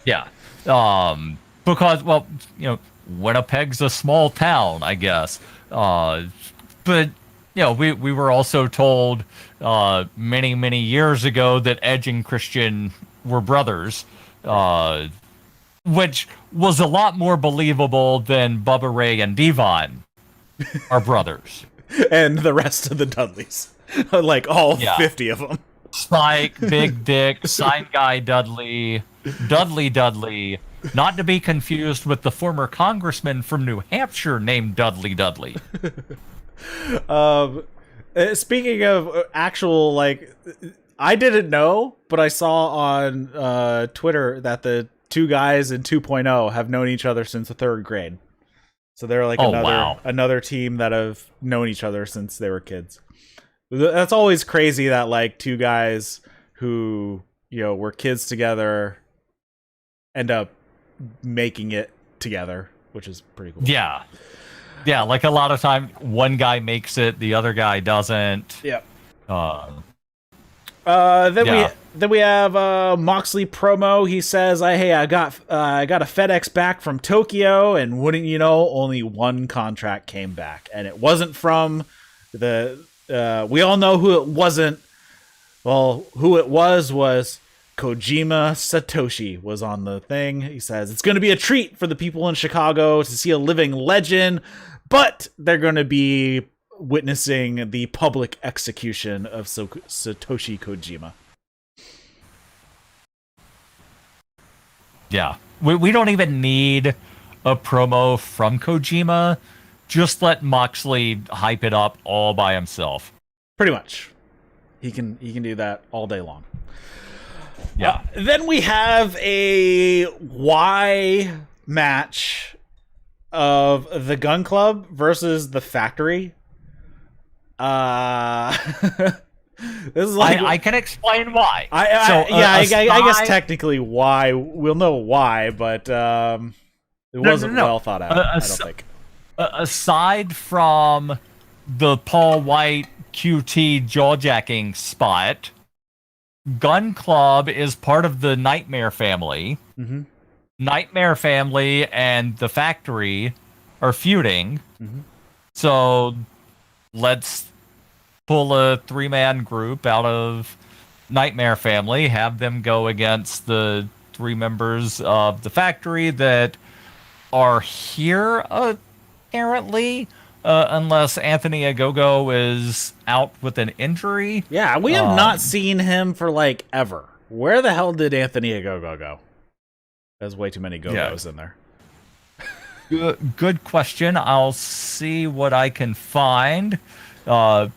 Yeah. Because, Winnipeg's a small town, I guess. But, we were also told many years ago that Edge and Christian were brothers, which was a lot more believable than Bubba Ray and Devon are brothers. And the rest of the Dudleys. Like all 50 of them. Spike, Big Dick, Sign Guy Dudley, Dudley, not to be confused with the former congressman from New Hampshire named Dudley. Speaking of actual, I didn't know, but I saw on Twitter that the two guys in 2.0 have known each other since the third grade. So they're another team that have known each other since they were kids. That's always crazy that two guys who, were kids together end up making it together, which is pretty cool. Yeah. Yeah, a lot of time one guy makes it, the other guy doesn't. Yeah. Then we have Moxley promo. He says, I got a FedEx back from Tokyo, and wouldn't you know, only one contract came back, and it wasn't from the. We all know who it wasn't. Well, who it was Kojima Satoshi was on the thing. He says it's going to be a treat for the people in Chicago to see a living legend, but they're going to be witnessing the public execution of Satoshi Kojima. Yeah. We don't even need a promo from Kojima. Just let Moxley hype it up all by himself. Pretty much. He can do that all day long. Yeah. Then we have a Y match of the Gun Club versus the Factory. This is like I can explain why. I guess technically why we'll know why, but it wasn't well thought out. I don't think. Aside from the Paul White QT jawjacking spot, Gun Club is part of the Nightmare family. Mm-hmm. Nightmare family and the Factory are feuding. Mm-hmm. So let's pull a 3-man group out of Nightmare family, have them go against the 3 members of the Factory that are here apparently, unless Anthony Ogogo is out with an injury. Yeah, we have not seen him for like ever. Where the hell did Anthony Ogogo go? There's way too many Go-Go's in there. Good question. I'll see what I can find. But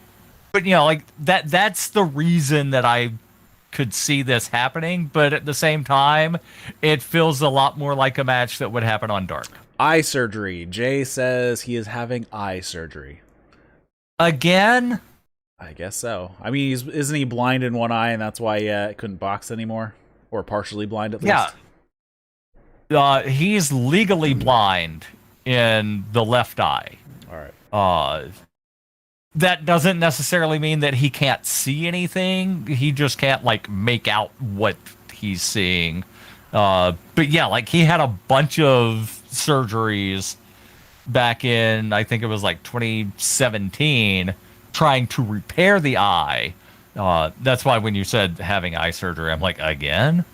like that's the reason that I could see this happening, but at the same time, it feels a lot more like a match that would happen on Dark. Eye surgery. Jay says he is having eye surgery. Again? I guess so. I mean, isn't he blind in one eye, and that's why he couldn't box anymore? Or partially blind, at least? Yeah. He's legally blind in the left eye. All right. That doesn't necessarily mean that he can't see anything. He just can't, make out what he's seeing. But yeah, he had a bunch of surgeries back in, I think it was 2017, trying to repair the eye. That's why when you said having eye surgery, I'm like, again?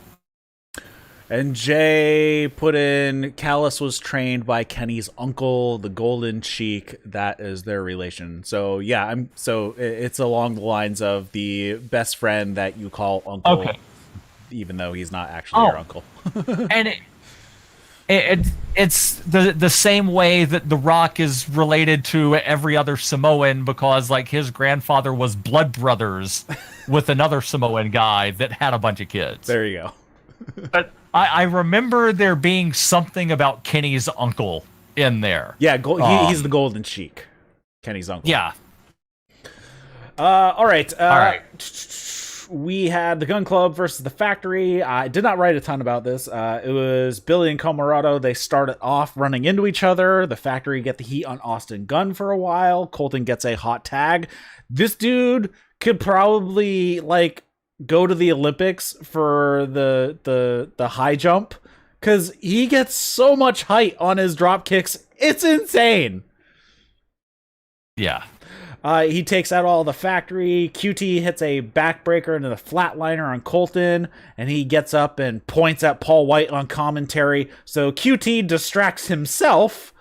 And Jay put in, Callis was trained by Kenny's uncle, the Golden Cheek. That is their relation. So yeah, it's along the lines of the best friend that you call uncle, okay, even though he's not actually your uncle. And it's the same way that The Rock is related to every other Samoan, because his grandfather was blood brothers with another Samoan guy that had a bunch of kids. There you go. But I remember there being something about Kenny's uncle in there. Yeah, he's the Golden Cheek. Kenny's uncle. Yeah. All right. We had the Gun Club versus the Factory. I did not write a ton about this. It was Billy and Comoroto. They started off running into each other. The Factory get the heat on Austin Gunn for a while. Colton gets a hot tag. This dude could probably go to the Olympics for the high jump, because he gets so much height on his drop kicks. It's insane. Yeah. He takes out all the Factory. QT hits a backbreaker into the flatliner on Colton, and he gets up and points at Paul White on commentary. So QT distracts himself,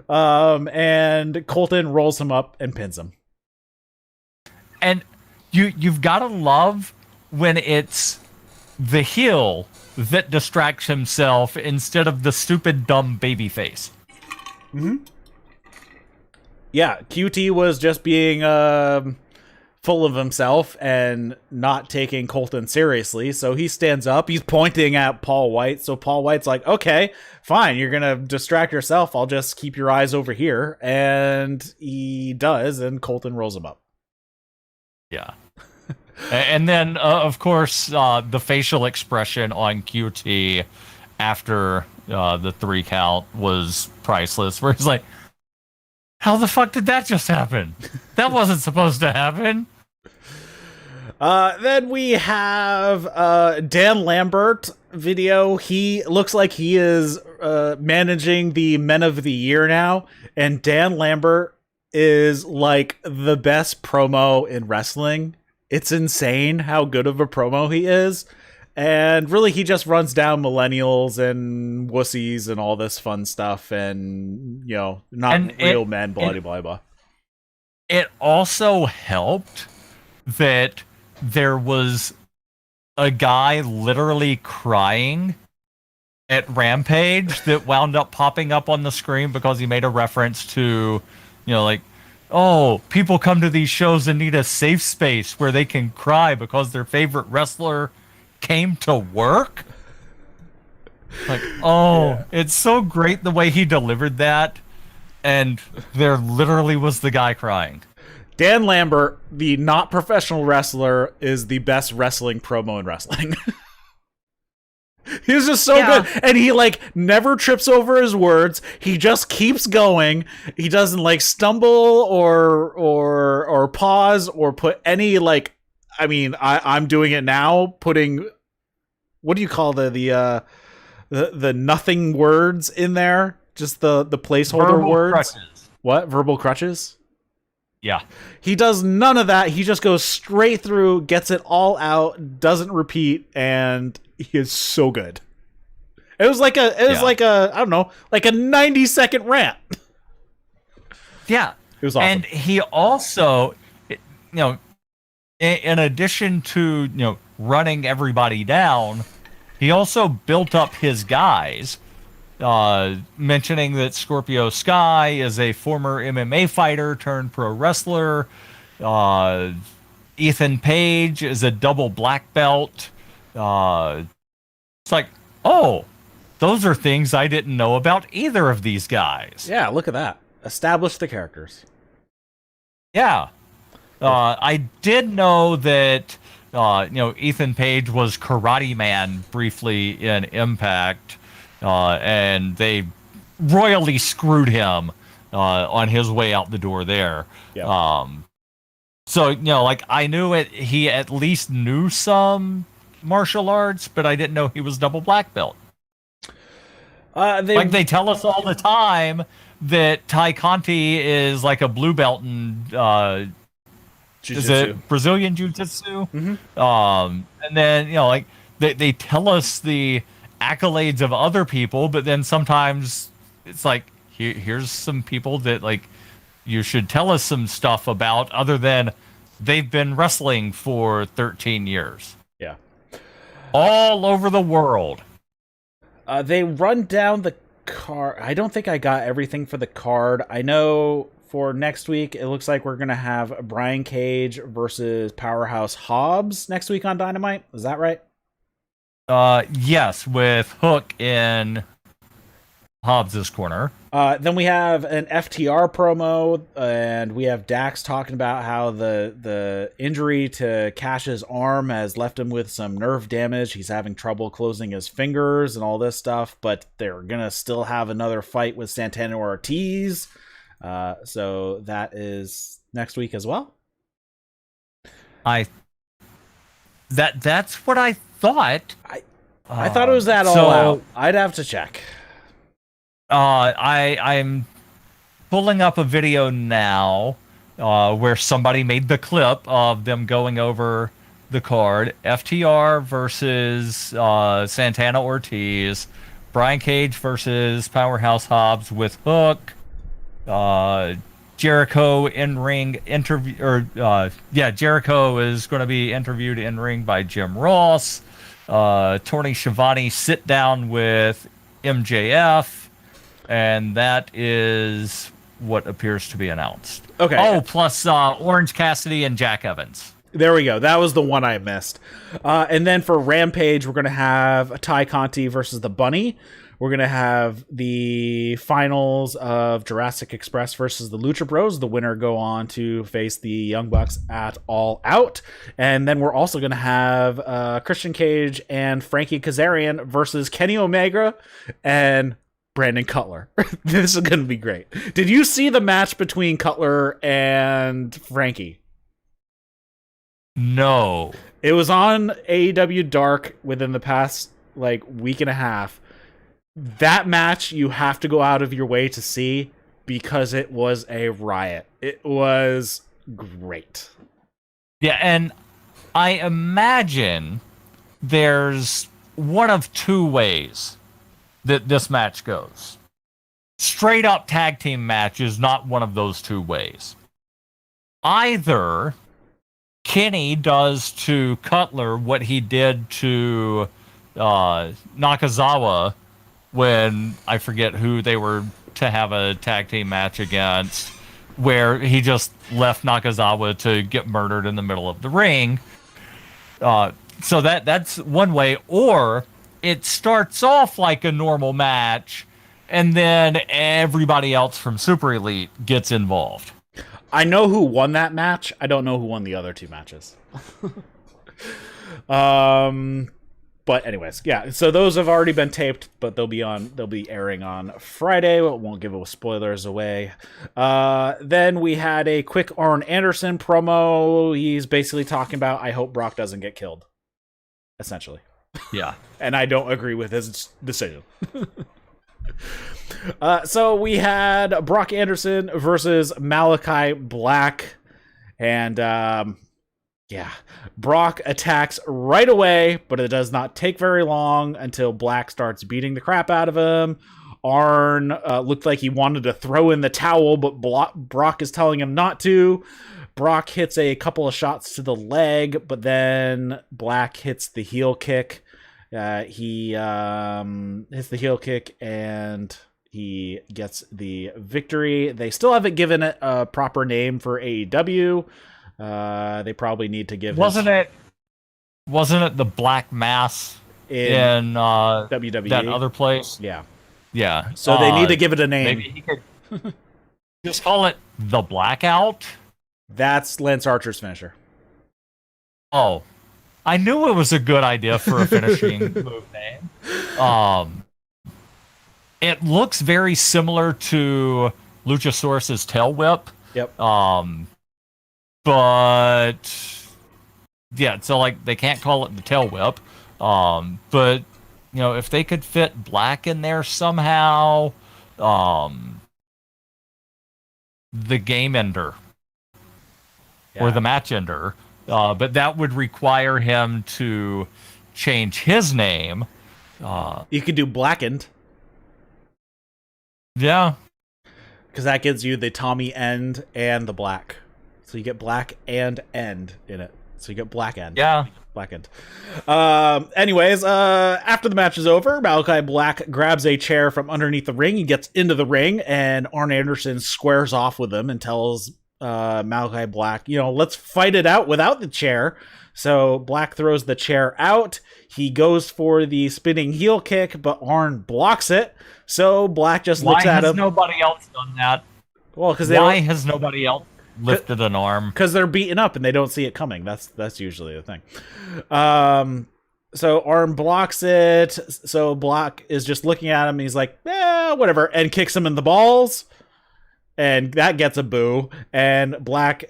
and Colton rolls him up and pins him. And you've got to love when it's the heel that distracts himself instead of the stupid, dumb baby face. Mm-hmm. Yeah, QT was just being full of himself and not taking Colton seriously, so he stands up, he's pointing at Paul White, so Paul White's like, okay, fine, you're gonna distract yourself, I'll just keep your eyes over here, and he does, and Colton rolls him up. Yeah. And then, of course, the facial expression on QT after the 3 count was priceless, where he's like, how the fuck did that just happen? That wasn't supposed to happen. Then we have Dan Lambert video. He looks like he is managing the Men of the Year now, and Dan Lambert is the best promo in wrestling. It's insane how good of a promo he is. And really, he just runs down millennials and wussies and all this fun stuff, and, real men, blah, blah, blah. It also helped that there was a guy literally crying at Rampage that wound up popping up on the screen because he made a reference to, oh, people come to these shows and need a safe space where they can cry because their favorite wrestler came to work. Like, oh, it's so great the way he delivered that. And there literally was the guy crying. Dan Lambert, the not professional wrestler, is the best wrestling promo in wrestling. He's just so good. And he like never trips over his words. He just keeps going. He doesn't like stumble or pause or put any like, I mean, I'm doing it now, putting, what do you call the nothing words in there? Just the placeholder Verbal words. Crutches. What? Verbal crutches? Yeah. He does none of that. He just goes straight through, gets it all out, doesn't repeat, and he is so good. It was like a I don't know, like a 90-second rant. Yeah. It was awesome. And he also, in addition to, running everybody down, he also built up his guys, mentioning that Scorpio Sky is a former MMA fighter turned pro wrestler. Ethan Page is a double black belt. It's like, oh, those are things I didn't know about either of these guys. Yeah, look at that. Establish the characters. Yeah. I did know that, Ethan Page was Karate Man briefly in Impact, and they royally screwed him on his way out the door there. Yeah. So, I knew it. He at least knew some martial arts, but I didn't know he was double black belt. They tell us all the time that Ty Conti is like a blue belt in is it Brazilian Jiu-Jitsu? Mm-hmm. And then, they tell us the accolades of other people, but then sometimes it's like, here's some people that, like, you should tell us some stuff about other than they've been wrestling for 13 years. Yeah. All over the world. They run down the card. I don't think I got everything for the card. I know for next week, it looks like we're going to have Brian Cage versus Powerhouse Hobbs next week on Dynamite. Is that right? Yes, with Hook in Hobbs' corner. Then we have an FTR promo, and we have Dax talking about how the injury to Cash's arm has left him with some nerve damage. He's having trouble closing his fingers and all this stuff, but they're gonna still have another fight with Santana Ortiz. So that is next week as well. That's what I thought. I thought it was that all out. I'd have to check. I'm pulling up a video now where somebody made the clip of them going over the card. FTR versus Santana Ortiz. Brian Cage versus Powerhouse Hobbs with Hook. Jericho in-ring interview. Jericho is going to be interviewed in-ring by Jim Ross. Tony Schiavone sit down with MJF. And that is what appears to be announced. Okay. Oh, plus Orange Cassidy and Jack Evans. There we go. That was the one I missed. And then for Rampage, we're going to have Ty Conti versus the Bunny. We're going to have the finals of Jurassic Express versus the Lucha Bros. The winner go on to face the Young Bucks at All Out. And then we're also going to have Christian Cage and Frankie Kazarian versus Kenny Omega and Brandon Cutler. This is going to be great. Did you see the match between Cutler and Frankie? No. It was on AEW Dark within the past week and a half. That match you have to go out of your way to see because it was a riot. It was great. Yeah, and I imagine there's one of two ways that this match goes. Straight up tag team match is not one of those two ways. Either Kenny does to Cutler what he did to Nakazawa when I forget who they were to have a tag team match against, where he just left Nakazawa to get murdered in the middle of the ring. So that's one way. Or it starts off like a normal match, and then everybody else from Super Elite gets involved. I know who won that match. I don't know who won the other two matches. But anyways, yeah. So those have already been taped, but they'll be airing on Friday. Won't give spoilers away. Then we had a quick Arn Anderson promo. He's basically talking about, I hope Brock doesn't get killed. Essentially. Yeah. And I don't agree with his decision. So we had Brock Anderson versus Malachi Black. And yeah, Brock attacks right away, but it does not take very long until Black starts beating the crap out of him. Arn looked like he wanted to throw in the towel, but Brock is telling him not to. Brock hits a couple of shots to the leg, but then Black hits the heel kick. He hits the heel kick and he gets the victory. They still haven't given it a proper name for AEW. They probably need to give. Wasn't it the Black Mass in WWE, that other place? Yeah. So they need to give it a name. Maybe he could just call it the Blackout. That's Lance Archer's finisher. Oh, I knew it was a good idea for a finishing move name. It looks very similar to Luchasaurus's tail whip. Yep. But yeah, so like they can't call it the tail whip. But you know, if they could fit Black in there somehow, the game ender or the match ender, but that would require him to change his name. You could do Blackened. Yeah, because that gives you the Tommy End and the Black. So you get Black and End in it. So you get Black End. Yeah. Black End. Anyways, after the match is over, Malachi Black grabs a chair from underneath the ring. He gets into the ring, and Arn Anderson squares off with him and tells Malachi Black, let's fight it out without the chair. So Black throws the chair out. He goes for the spinning heel kick, but Arn blocks it. So Black just looks at him. Why has nobody else done that? Well, because why has nobody else lifted an arm? Because they're beaten up and they don't see it coming. That's usually the thing. So Arn blocks it. So Black is just looking at him. And he's like, whatever, and kicks him in the balls. And that gets a boo. And Black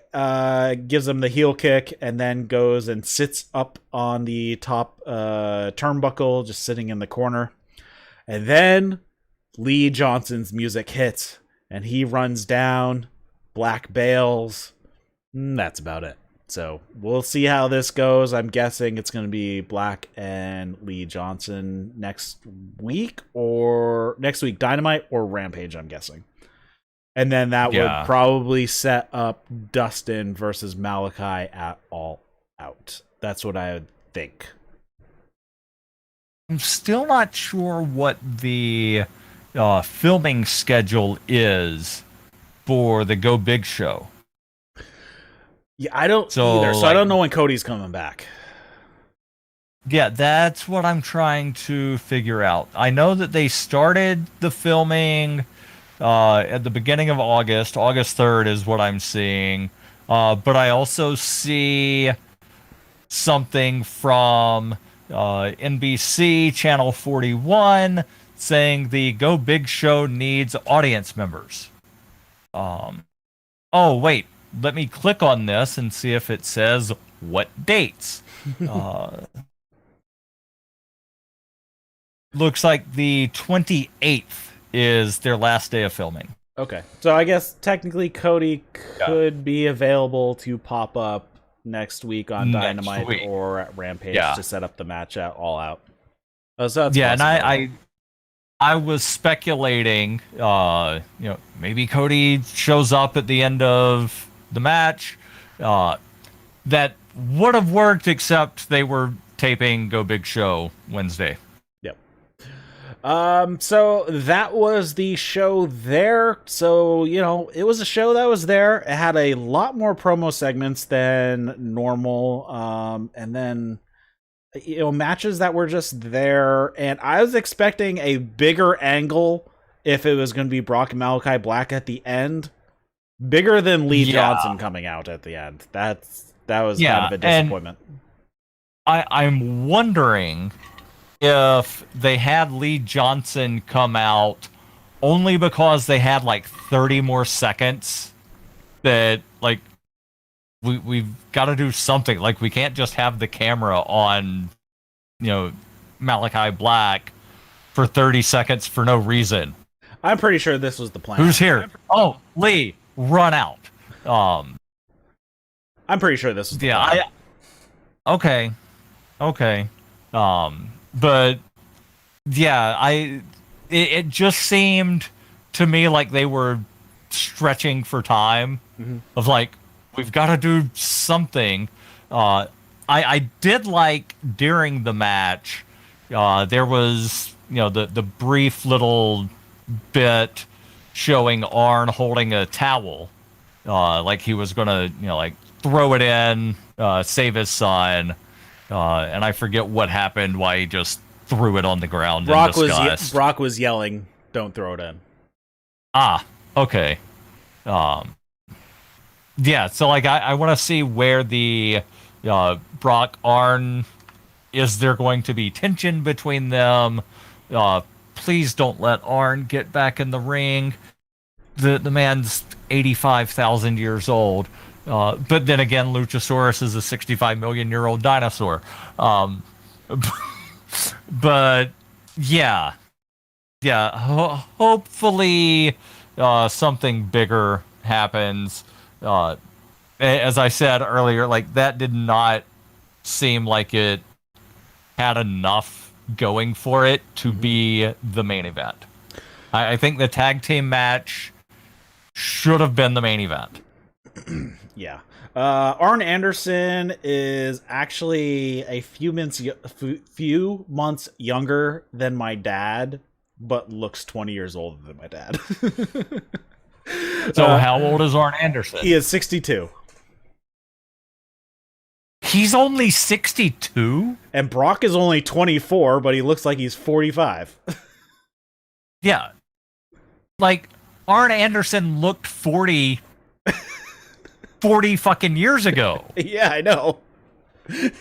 gives him the heel kick and then goes and sits up on the top turnbuckle, just sitting in the corner. And then Lee Johnson's music hits and he runs down. Black bails. That's about it. So we'll see how this goes. I'm guessing it's going to be Black and Lee Johnson next week Dynamite or Rampage, I'm guessing. And then that would probably set up Dustin versus Malachi at All Out. That's what I would think. I'm still not sure what the filming schedule is for the Go Big show. Yeah, I don't either. So I don't know when Cody's coming back. Yeah, that's what I'm trying to figure out. I know that they started the filming at the beginning of August. August 3rd is what I'm seeing. But I also see something from NBC Channel 41 saying the Go Big show needs audience members. Oh, wait. Let me click on this and see if it says what dates. Looks like the 28th is their last day of filming. Okay. So I guess technically Cody could be available to pop up next week on Dynamite or at Rampage to set up the match at All Out. So that's and I was speculating, maybe Cody shows up at the end of the match. That would have worked, except they were taping Go Big Show Wednesday. Yep. So that was the show there. So, it was a show that was there. It had a lot more promo segments than normal. And then matches that were just there, and I was expecting a bigger angle if it was going to be Brock and Malachi Black at the end, bigger than Lee Johnson coming out at the end. That was kind of a disappointment. I'm wondering if they had Lee Johnson come out only because they had like 30 more seconds, that like we've got to do something. Like, we can't just have the camera on, Malachi Black for 30 seconds for no reason. I'm pretty sure this was the plan. Who's here? Oh, Lee, run out. I'm pretty sure this was the plan. Okay. But yeah, it just seemed to me like they were stretching for time, of like, we've got to do something. I did like during the match, there was, the brief little bit showing Arn holding a towel, like he was gonna, like throw it in, save his son, and I forget what happened, why he just threw it on the ground in disgust. Brock was yelling, "Don't throw it in." Okay. Yeah, so like I want to see where the Brock Arn, is there going to be tension between them? Please don't let Arn get back in the ring. The man's 85,000 years old. But then again, Luchasaurus is a 65 million year old dinosaur. But yeah. Hopefully something bigger happens. As I said earlier, like, that did not seem like it had enough going for it to be the main event. I think the tag team match should have been the main event. Yeah. Arn Anderson is actually a few months younger than my dad, but looks 20 years older than my dad. So how old is Arn Anderson? He is 62. He's only 62? And Brock is only 24, but he looks like he's 45. Yeah. Like, Arn Anderson looked 40 fucking years ago. Yeah, I know.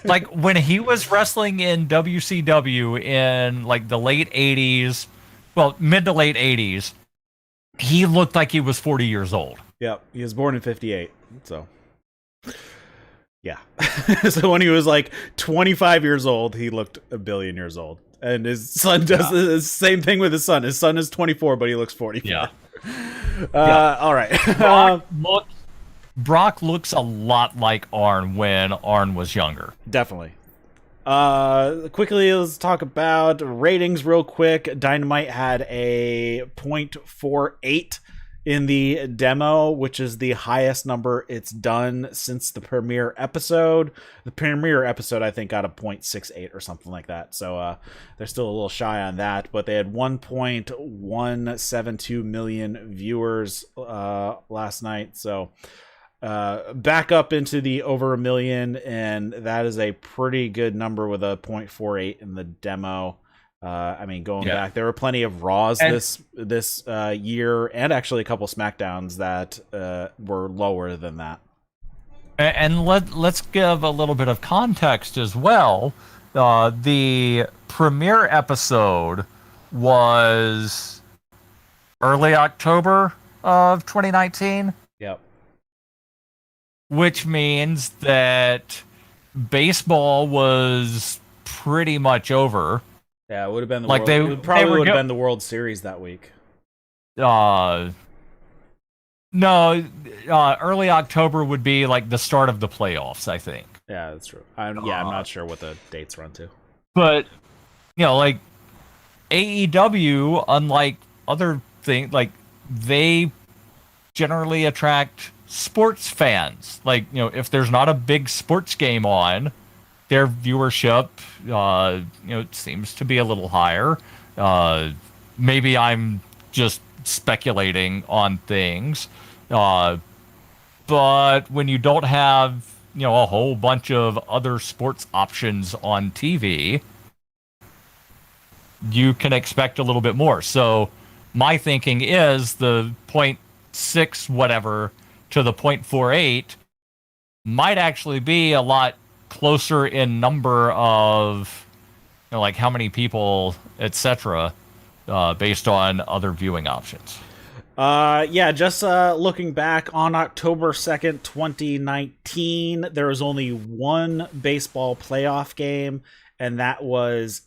Like, when he was wrestling in WCW in, like, the late 80s, well, mid to late 80s, he looked like he was 40 years old. Yep, he was born in 58, so... Yeah. So when he was like 25 years old, he looked a billion years old. And his son does the same thing with his son. His son is 24, but he looks 44. Yeah. All right. Brock looks a lot like Arn when Arn was younger. Definitely. Quickly, let's talk about ratings real quick. Dynamite had a 0.48 in the demo, which is the highest number it's done since the premiere episode. The premiere episode, I think, got a 0.68 or something like that. So they're still a little shy on that. But they had 1.172 million viewers last night. So back up into the over a million, and that is a pretty good number with a 0.48 in the demo. I mean, going back, there were plenty of Raws this year, and actually a couple SmackDowns that were lower than that. And let's give a little bit of context as well. The premiere episode was early October of 2019. Yep. Which means that baseball was pretty much over. Yeah, it would have been like it probably would have been the World Series that week. No, early October would be like the start of the playoffs, I think. Yeah, that's true. I'm not sure what the dates run to. But like AEW, unlike other things, like they generally attract sports fans. Like, if there's not a big sports game on, their viewership, seems to be a little higher. Maybe I'm just speculating on things. But when you don't have, a whole bunch of other sports options on TV, you can expect a little bit more. So my thinking is the 0.6 whatever to the 0.48 might actually be a lot closer in number of, like how many people, etc., based on other viewing options. Just looking back on October 2nd, 2019, there was only one baseball playoff game, and that was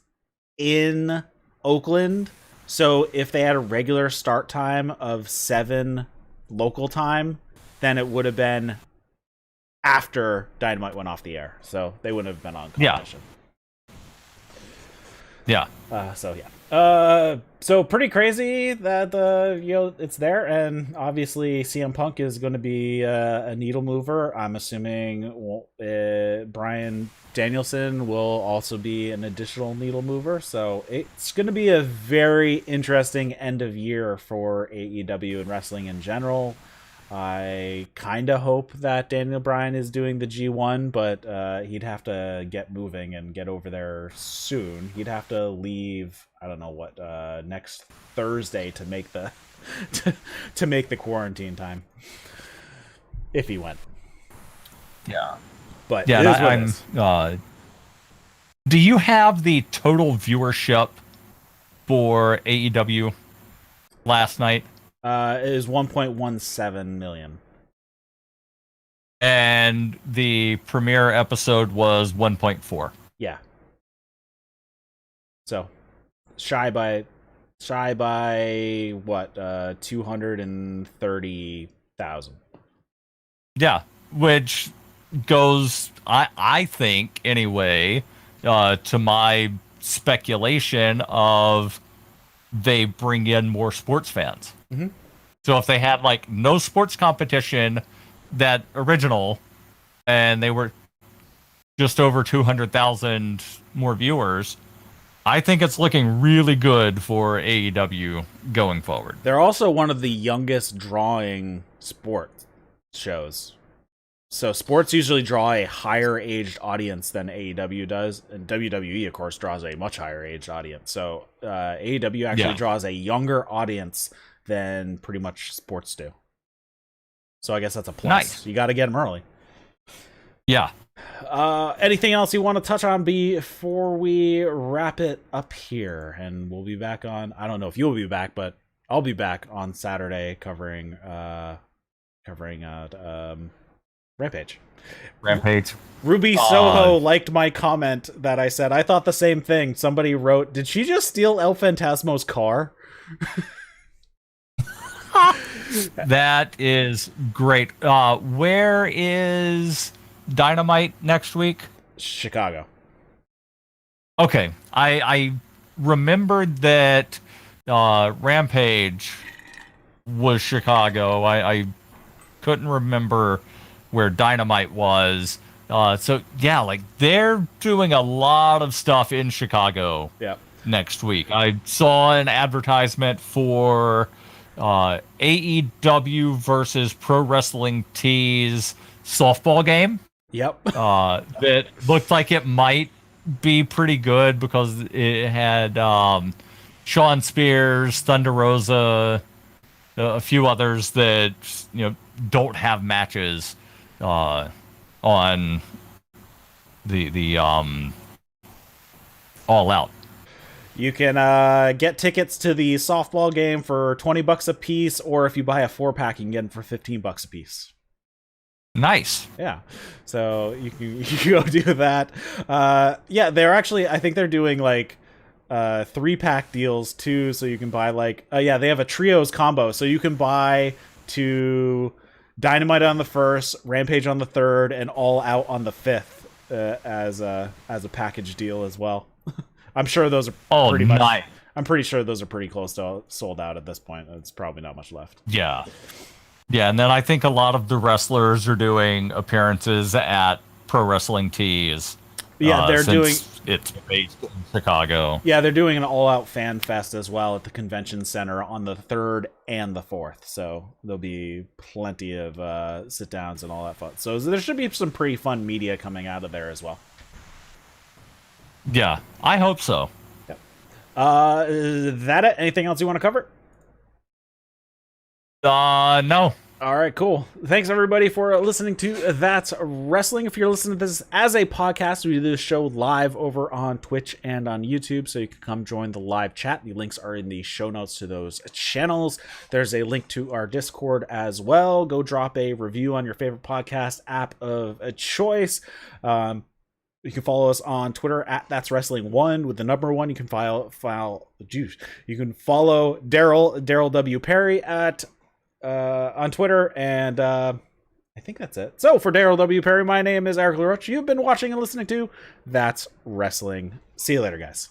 in Oakland. So if they had a regular start time of 7 local time, then it would have been after Dynamite went off the air. So they wouldn't have been on competition. Yeah. So pretty crazy that it's there, and obviously CM Punk is going to be a needle mover. I'm assuming Bryan Danielson will also be an additional needle mover. So it's going to be a very interesting end of year for AEW and wrestling in general. I kind of hope that Daniel Bryan is doing the G1, but he'd have to get moving and get over there soon. He'd have to leave, I don't know what, next Thursday to make the to make the quarantine time, if he went. Yeah, but yeah. Do you have the total viewership for AEW last night? It is 1.17 million. And the premiere episode was 1.4. Yeah. So shy by what? 230,000. Yeah, which goes, I think anyway, to my speculation of they bring in more sports fans. Mm-hmm. So if they had like no sports competition, that original, and they were just over 200,000 more viewers, I think it's looking really good for AEW going forward. They're also one of the youngest drawing sports shows. So sports usually draw a higher aged audience than AEW does, and WWE, of course, draws a much higher aged audience. So AEW actually draws a younger audience than pretty much sports do. So I guess that's a plus. Nice. You got to get them early. Yeah. Anything else you want to touch on before we wrap it up here? And we'll be back on, I don't know if you'll be back, but I'll be back on Saturday covering Rampage. Ruby Soho liked my comment that I said. I thought the same thing. Somebody wrote, did she just steal El Phantasmo's car? That is great. Where is Dynamite next week? Chicago. Okay. I remembered that Rampage was Chicago. I couldn't remember where Dynamite was. So yeah, like they're doing a lot of stuff in Chicago next week. I saw an advertisement for AEW versus Pro Wrestling Tees softball game. Yep. That looked like it might be pretty good because it had Shawn Spears, Thunder Rosa, a few others that don't have matches on the All Out. You can get tickets to the softball game for $20 a piece, or if you buy a 4-pack, you can get them for $15 a piece. Nice. Yeah. So you can go do that. They're actually, I think they're doing like 3-pack deals too, so you can buy like they have a trios combo, so you can buy to Dynamite on the 1st, Rampage on the 3rd, and All Out on the 5th as a package deal as well. I'm sure those are pretty much. Nice. I'm pretty sure those are pretty close to sold out at this point. It's probably not much left. Yeah. Yeah, and then I think a lot of the wrestlers are doing appearances at Pro Wrestling Tees Yeah, they're doing. It's based in Chicago. Yeah, they're doing an all-out fan fest as well at the convention center on the 3rd and the 4th. So there'll be plenty of sit-downs and all that fun. So there should be some pretty fun media coming out of there as well. Yeah, I hope so. Yep. That it? Anything else you want to cover? No. All right, cool. Thanks, everybody, for listening to That's Wrestling. If you're listening to this as a podcast, we do this show live over on Twitch and on YouTube, so you can come join the live chat. The links are in the show notes to those channels. There's a link to our Discord as well. Go drop a review on your favorite podcast app of a choice. You can follow us on Twitter at That's Wrestling 1 with the number 1. You can You can follow Darryl W. Perry on Twitter, and I think that's it. So for Darryl W. Perry, my name is Eric LaRoche. You've been watching and listening to That's Wrestling. See you later, guys.